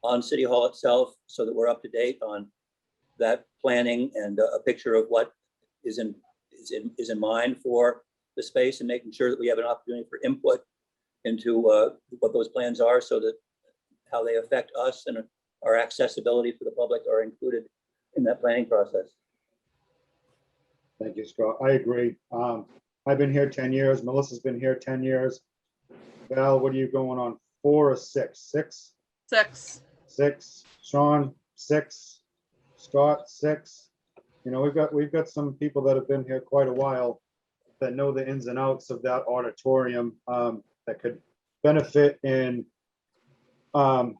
[SPEAKER 14] on City Hall itself, so that we're up to date on that planning and a picture of what is in mind for the space, and making sure that we have an opportunity for input into what those plans are, so that how they affect us and our accessibility for the public are included in that planning process.
[SPEAKER 1] Thank you, Scott. I agree. I've been here 10 years. Melissa's been here 10 years. Val, what are you going on? 4 or 6? 6?
[SPEAKER 6] 6.
[SPEAKER 1] 6. Sean, 6. Scott, 6. You know, we've got some people that have been here quite a while that know the ins and outs of that auditorium, that could benefit in our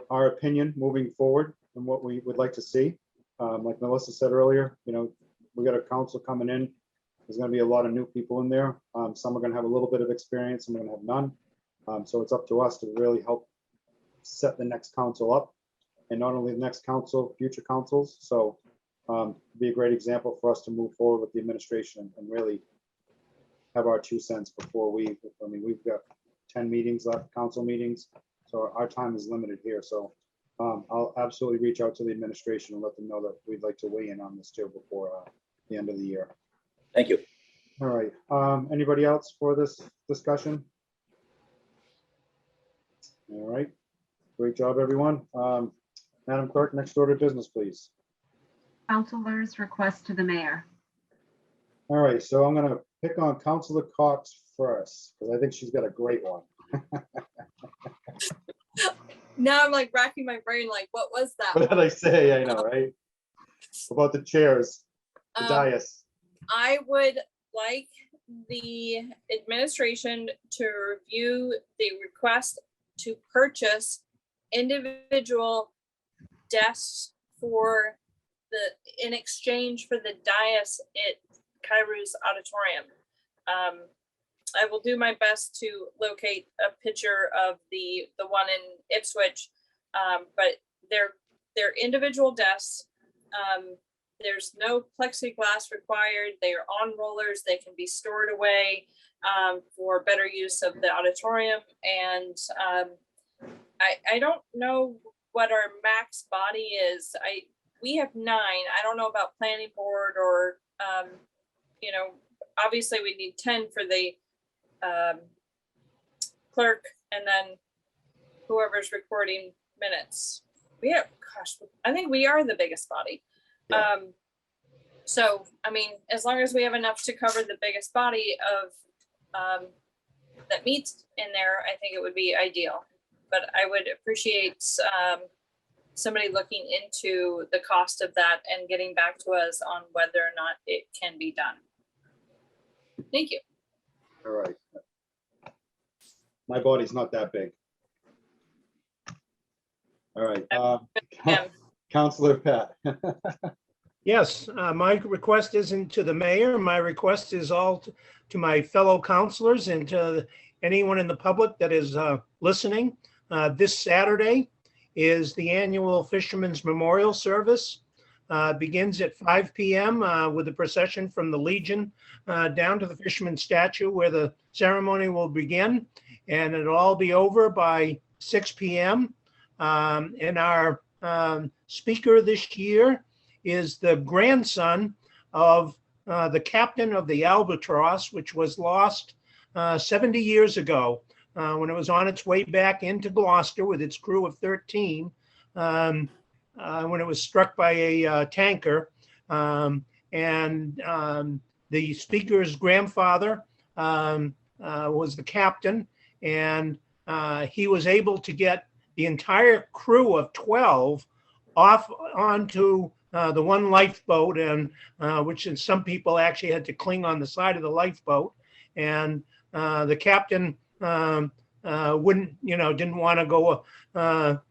[SPEAKER 1] opinion moving forward and what we would like to see. Like Melissa said earlier, you know, we got a council coming in. There's going to be a lot of new people in there. Some are going to have a little bit of experience, some are going to have none. So it's up to us to really help set the next council up, and not only the next council, future councils. So be a great example for us to move forward with the administration and really have our 2 cents before we've got 10 meetings left, council meetings. So our time is limited here. So I'll absolutely reach out to the administration and let them know that we'd like to weigh in on this too before the end of the year.
[SPEAKER 14] Thank you.
[SPEAKER 1] All right. Anybody else for this discussion? All right. Great job, everyone. Madam Clerk, next order of business, please.
[SPEAKER 2] Councilors' request to the mayor.
[SPEAKER 1] All right, so I'm gonna pick on Councilor Cox first, because I think she's got a great one.
[SPEAKER 5] Now I'm like racking my brain, like, what was that?
[SPEAKER 1] What did I say? I know, right? About the chairs, the dais.
[SPEAKER 5] I would like the administration to review the request to purchase individual desks for in exchange for the dais at Kairou's Auditorium. I will do my best to locate a picture of the one in Ipswich, but they're individual desks. There's no plexiglass required. They are on rollers. They can be stored away for better use of the auditorium. And I don't know what our max body is. We have 9. I don't know about planning board or, you know, obviously we need 10 for the clerk and then whoever's recording minutes. We have, gosh, I think we are the biggest body.
[SPEAKER 1] Yeah.
[SPEAKER 5] So, I mean, as long as we have enough to cover the biggest body of that meets in there, I think it would be ideal. But I would appreciate somebody looking into the cost of that and getting back to us on whether or not it can be done. Thank you.
[SPEAKER 1] All right. My body's not that big. All right. Councilor Pat.
[SPEAKER 3] Yes, my request isn't to the mayor. My request is all to my fellow councilors and to anyone in the public that is listening. This Saturday is the annual Fisherman's Memorial Service. Begins at 5 p.m. With a procession from the Legion down to the Fisherman statue where the ceremony will begin, and it'll all be over by 6 p.m. And our speaker this year is the grandson of the captain of the Albatross, which was lost 70 years ago when it was on its way back into Gloucester with its crew of 13, when it was struck by a tanker. The speaker's grandfather was the captain, and he was able to get the entire crew of 12 off onto the one lifeboat, and which some people actually had to cling on the side of the lifeboat. And the captain wouldn't, didn't want to go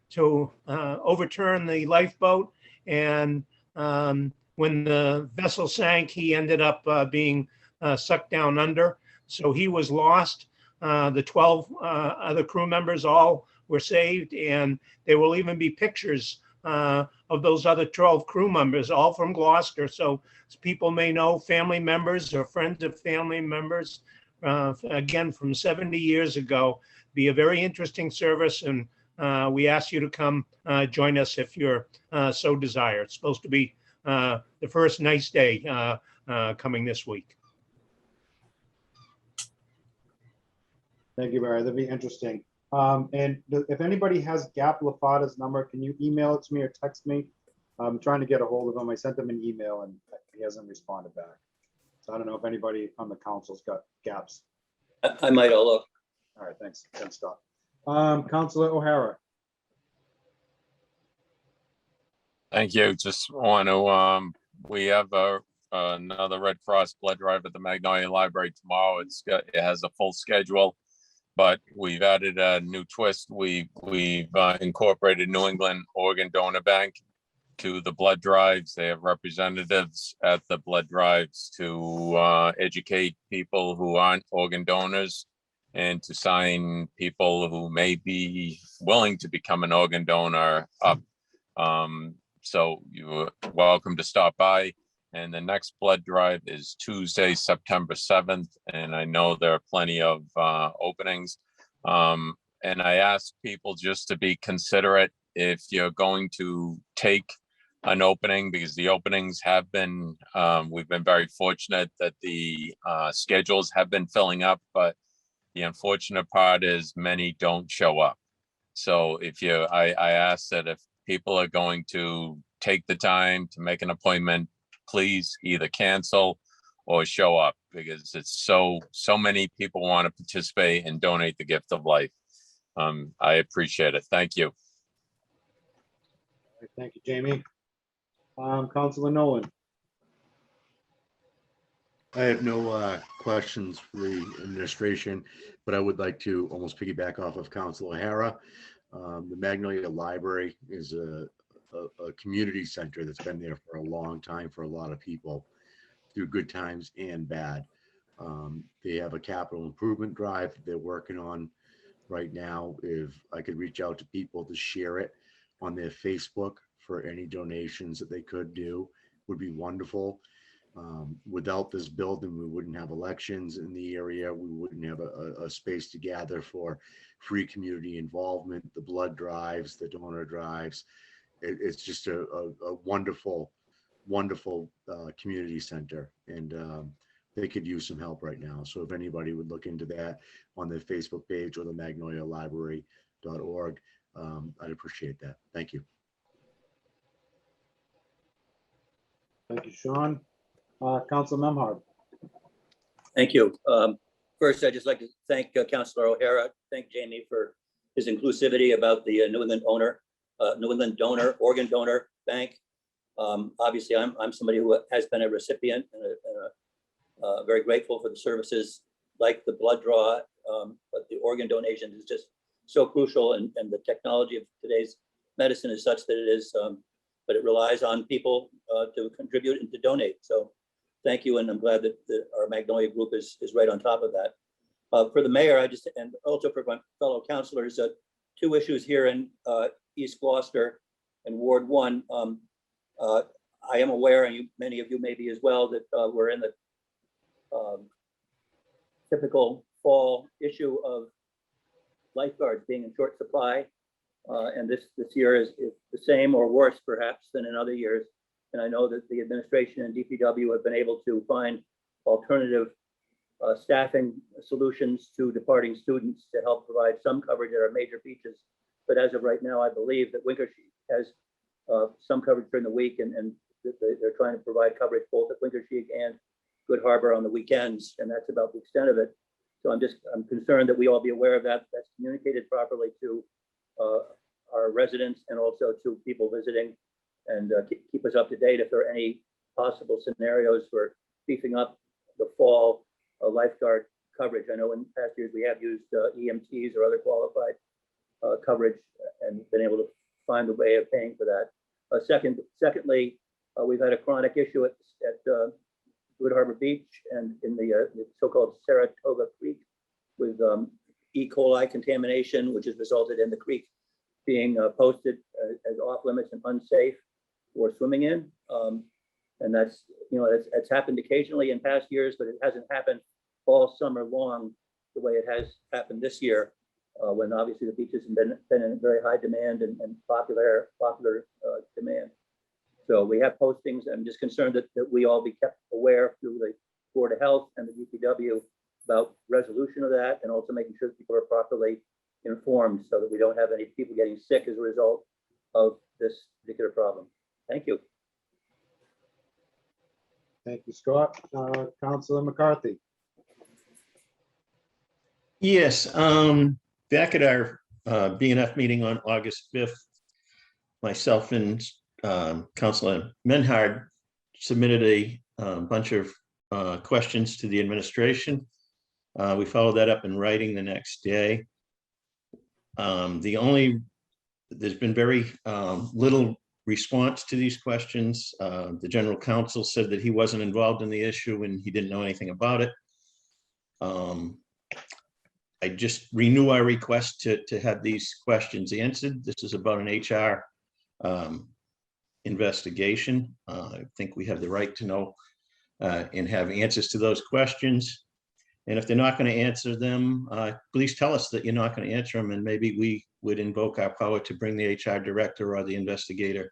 [SPEAKER 3] to overturn the lifeboat. And when the vessel sank, he ended up being sucked down under. So he was lost. The 12 other crew members all were saved, and there will even be pictures of those other 12 crew members, all from Gloucester. So people may know family members or friends of family members, again, from 70 years ago. Be a very interesting service, and we ask you to come join us if you're so desire. It's supposed to be the first nice day coming this week.
[SPEAKER 1] Thank you, Barry. That'd be interesting. And if anybody has Gap Lafada's number, can you email it to me or text me? I'm trying to get a hold of him. I sent him an email and he hasn't responded back. So I don't know if anybody on the council's got gaps.
[SPEAKER 14] I might all look.
[SPEAKER 1] All right, thanks. Thanks, Scott. Councilor O'Hara.
[SPEAKER 13] Thank you. Just want to, we have another Red Cross blood drive at the Magnolia Library tomorrow. It has a full schedule, but we've added a new twist. We've incorporated New England Organ Donor Bank to the blood drives. They have representatives at the blood drives to educate people who aren't organ donors and to sign people who may be willing to become an organ donor up. So you're welcome to stop by. And the next blood drive is Tuesday, September 7th. And I know there are plenty of openings. And I ask people just to be considerate if you're going to take an opening, because the openings have been, we've been very fortunate that the schedules have been filling up, but the unfortunate part is many don't show up. So if I ask that if people are going to take the time to make an appointment, please either cancel or show up, because it's so many people want to participate and donate the gift of life. I appreciate it. Thank you.
[SPEAKER 1] Thank you, Jamie. Councilor Nolan.
[SPEAKER 10] I have no questions for the administration, but I would like to almost piggyback off of Councilor O'Hara. The Magnolia Library is a community center that's been there for a long time for a lot of people through good times and bad. They have a capital improvement drive they're working on right now. If I could reach out to people to share it on their Facebook for any donations that they could do, would be wonderful. Without this building, we wouldn't have elections in the area. We wouldn't have a space to gather for free community involvement, the blood drives, the donor drives. It's just a wonderful, wonderful community center, and they could use some help right now. So if anybody would look into that on their Facebook page or the magnolialibrary.org, I'd appreciate that. Thank you.
[SPEAKER 1] Thank you, Sean. Council Memhard.
[SPEAKER 14] Thank you. First, I'd just like to thank Councilor O'Hara, thank Jamie for his inclusivity about the New England Donor Organ Donor Bank. Obviously, I'm somebody who has been a recipient and very grateful for the services like the blood draw, but the organ donation is just so crucial, and the technology of today's medicine is such that it is, but it relies on people to contribute and to donate. So thank you, and I'm glad that our Magnolia group is right on top of that. For the mayor, and also for my fellow councilors, two issues here in East Gloucester and Ward 1. I am aware, and many of you may be as well, that we're in the typical fall issue of lifeguards being in short supply. And this year is the same or worse perhaps than in other years. And I know that the administration and DPW have been able to find alternative staffing solutions to departing students to help provide some coverage at our major beaches. But as of right now, I believe that Winkersheek has some coverage during the week, and they're trying to provide coverage both at Winkersheek and Good Harbor on the weekends, and that's about the extent of it. So I'm concerned that we all be aware of that. That's communicated properly to our residents and also to people visiting, and keep us up to date if there are any possible scenarios for beefing up the fall lifeguard coverage. I know in past years we have used EMTs or other qualified coverage and been able to find a way of paying for that. Secondly, we've had a chronic issue at Good Harbor Beach and in the so-called Saratoga Creek with E. coli contamination, which has resulted in the creek being posted as off limits and unsafe for swimming in. And that's happened occasionally in past years, but it hasn't happened all summer long the way it has happened this year, when obviously the beaches have been in very high demand and popular demand. So we have postings. I'm just concerned that we all be kept aware through the Board of Health and the DPW about resolution of that, and also making sure that people are properly informed so that we don't have any people getting sick as a result of this particular problem. Thank you.
[SPEAKER 1] Thank you, Scott. Councilor McCarthy.
[SPEAKER 9] Yes, back at our BNF meeting on August 5th, myself and Councilor Menhard submitted a bunch of questions to the administration. We followed that up in writing the next day. There's been very little response to these questions. The general counsel said that he wasn't involved in the issue and he didn't know anything about it. I just renew our request to have these questions answered. This is about an HR investigation. I think we have the right to know and have answers to those questions. And if they're not going to answer them, please tell us that you're not going to answer them, and maybe we would invoke our power to bring the HR director or the investigator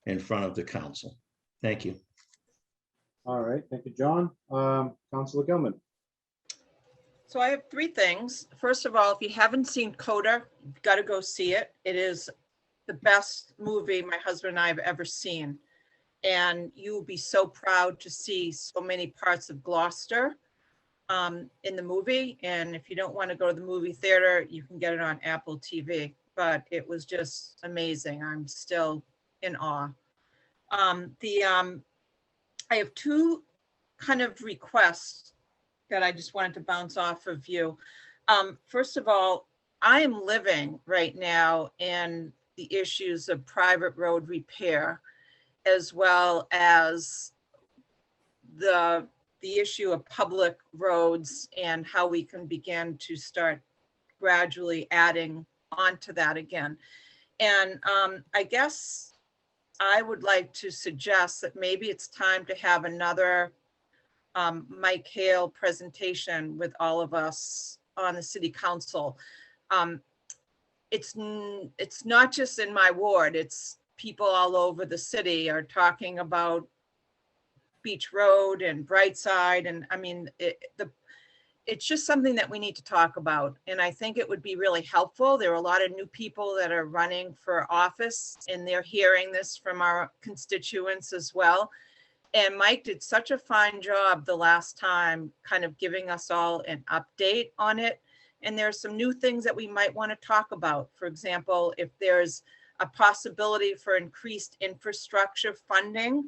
[SPEAKER 9] in front of the council. Thank you.
[SPEAKER 1] All right, thank you, John. Councilor Gilman.
[SPEAKER 6] So I have three things. First of all, if you haven't seen Coda, you've got to go see it. It is the best movie my husband and I have ever seen. And you will be so proud to see so many parts of Gloucester in the movie. And if you don't want to go to the movie theater, you can get it on Apple TV. But it was just amazing. I'm still in awe. I have two kind of requests that I just wanted to bounce off of you. First of all, I am living right now in the issues of private road repair, as well as the issue of public roads and how we can begin to start gradually adding onto that again. And I guess I would like to suggest that maybe it's time to have another Mike Hale presentation with all of us on the city council. It's not just in my ward, it's people all over the city are talking about Beach Road and Brightside. And I mean, it's just something that we need to talk about. And I think it would be really helpful. There are a lot of new people that are running for office and they're hearing this from our constituents as well. And Mike did such a fine job the last time, kind of giving us all an update on it. And there's some new things that we might want to talk about. For example, if there's a possibility for increased infrastructure funding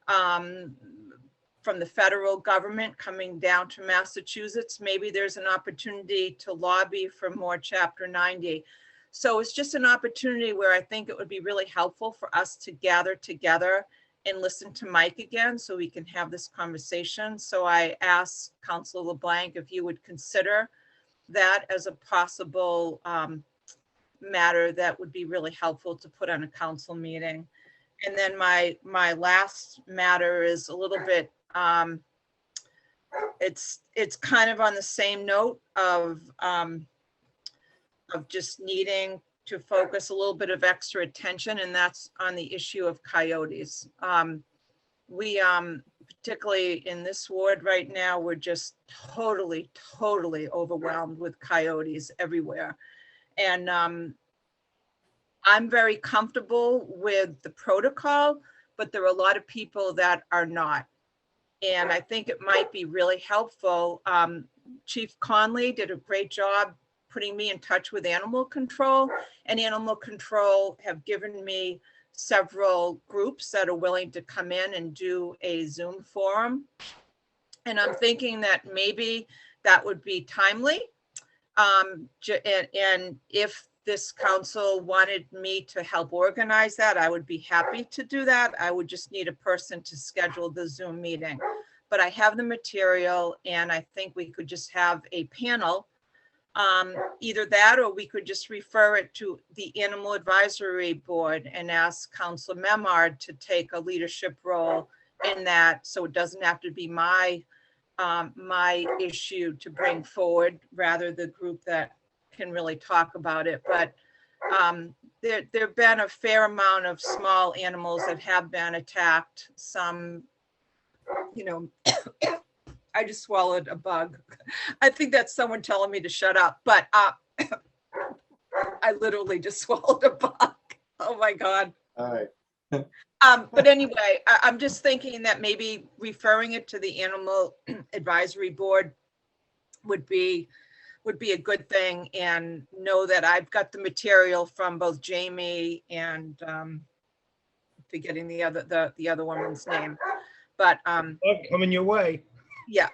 [SPEAKER 6] from the federal government coming down to Massachusetts, maybe there's an opportunity to lobby for more Chapter 90. So it's just an opportunity where I think it would be really helpful for us to gather together and listen to Mike again so we can have this conversation. So I asked Councilor LeBlanc if you would consider that as a possible matter that would be really helpful to put on a council meeting. And then my last matter is a little bit, it's kind of on the same note of just needing to focus a little bit of extra attention, and that's on the issue of coyotes. We, particularly in this ward right now, we're just totally overwhelmed with coyotes everywhere. And I'm very comfortable with the protocol, but there are a lot of people that are not. And I think it might be really helpful. Chief Conley did a great job putting me in touch with animal control, and animal control have given me several groups that are willing to come in and do a Zoom forum. And I'm thinking that maybe that would be timely. And if this council wanted me to help organize that, I would be happy to do that. I would just need a person to schedule the Zoom meeting. But I have the material, and I think we could just have a panel. Either that, or we could just refer it to the Animal Advisory Board and ask Councilor Memard to take a leadership role in that, so it doesn't have to be my issue to bring forward, rather the group that can really talk about it. But there have been a fair amount of small animals that have been attacked. Some, you know, I just swallowed a bug. I think that's someone telling me to shut up, but I literally just swallowed a bug. Oh my God.
[SPEAKER 1] All right.
[SPEAKER 6] But anyway, I'm just thinking that maybe referring it to the Animal Advisory Board would be a good thing, and know that I've got the material from both Jamie and forgetting the other woman's name, but
[SPEAKER 3] Coming your way.
[SPEAKER 6] yeah.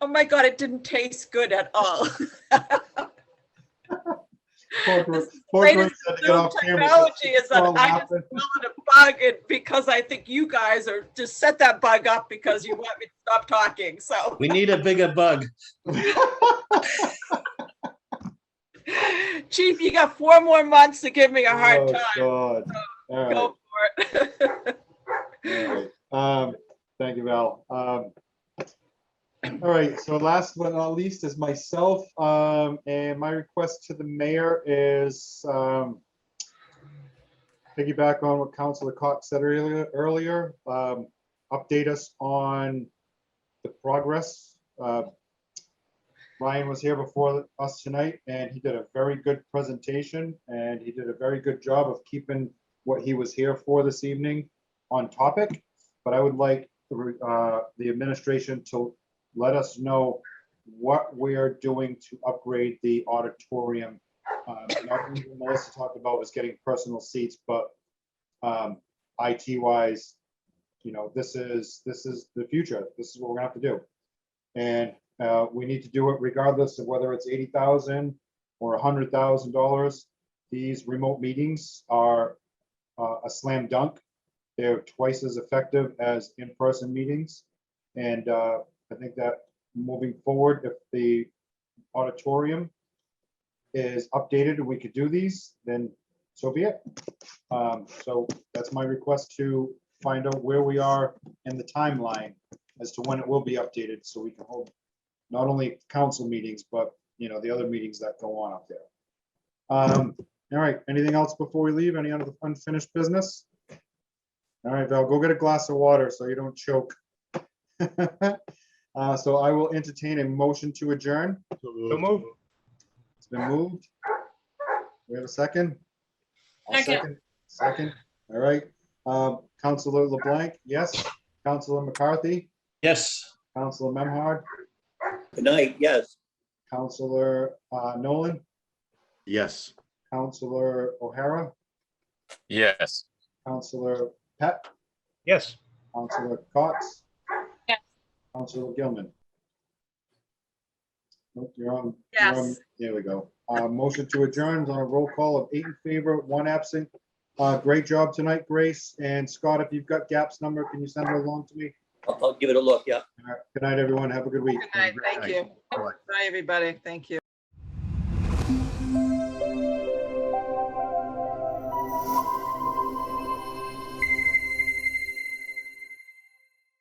[SPEAKER 6] Oh my God, it didn't taste good at all.
[SPEAKER 1] Poor
[SPEAKER 6] This
[SPEAKER 1] Grace
[SPEAKER 6] latest
[SPEAKER 1] had to get
[SPEAKER 6] Zoom
[SPEAKER 1] off camera.
[SPEAKER 6] technology is that
[SPEAKER 1] All
[SPEAKER 6] I just
[SPEAKER 1] laughing.
[SPEAKER 6] found a bug, and because I think you guys are just set that bug up because you want me to stop talking. So
[SPEAKER 9] We need a bigger bug.
[SPEAKER 6] Chief, you got 4 more months to give me a hard
[SPEAKER 1] Oh,
[SPEAKER 6] time.
[SPEAKER 1] God. All right.
[SPEAKER 6] Go for it.
[SPEAKER 1] All right. Thank you, Val. All right, so last but not least is myself, and my request to the mayor is piggyback on what Councilor Cox said earlier, update us on the progress. Ryan was here before us tonight, and he did a very good presentation, and he did a very good job of keeping what he was here for this evening on topic. But I would like the administration to let us know what we're doing to upgrade the auditorium. Not only what Melissa talked about was getting personal seats, but IT wise, you know, this is the future. This is what we're gonna have to do. And we need to do it regardless of whether it's $80,000 or $100,000. These remote meetings are a slam dunk. They're twice as effective as in-person meetings. And I think that moving forward, if the auditorium is updated and we could do these, then so be it. So that's my request, to find out where we are in the timeline as to when it will be updated, so we can hold not only council meetings, but you know, the other meetings that go on up there. All right, anything else before we leave? Any other unfinished business? All right, Val, go get a glass of water so you don't choke. So I will entertain a motion to adjourn.
[SPEAKER 3] So move.
[SPEAKER 1] It's been moved. We have a second? I'll Second. All right. Councilor LeBlanc, yes. Councilor McCarthy,
[SPEAKER 9] Yes.
[SPEAKER 1] Councilor Memhard,
[SPEAKER 14] Good night, yes.
[SPEAKER 1] Councilor Nolan,
[SPEAKER 10] Yes.
[SPEAKER 1] Councilor O'Hara,
[SPEAKER 13] Yes.
[SPEAKER 1] Councilor Pett,
[SPEAKER 3] Yes.
[SPEAKER 1] Councilor Cox.
[SPEAKER 5] Yes.
[SPEAKER 1] Councilor Gilman. Nope, you're on.
[SPEAKER 6] Yes.
[SPEAKER 1] There we go. Motion to adjourn is on a roll call of 8 in favor, 1 absent. Great job tonight, Grace. And Scott, if you've got GAP's number, can you send it along to me?
[SPEAKER 14] I'll give it a look, yeah.
[SPEAKER 1] All right. Good night, everyone. Have a good week.
[SPEAKER 6] Good night. Thank you. Bye, everybody. Thank you.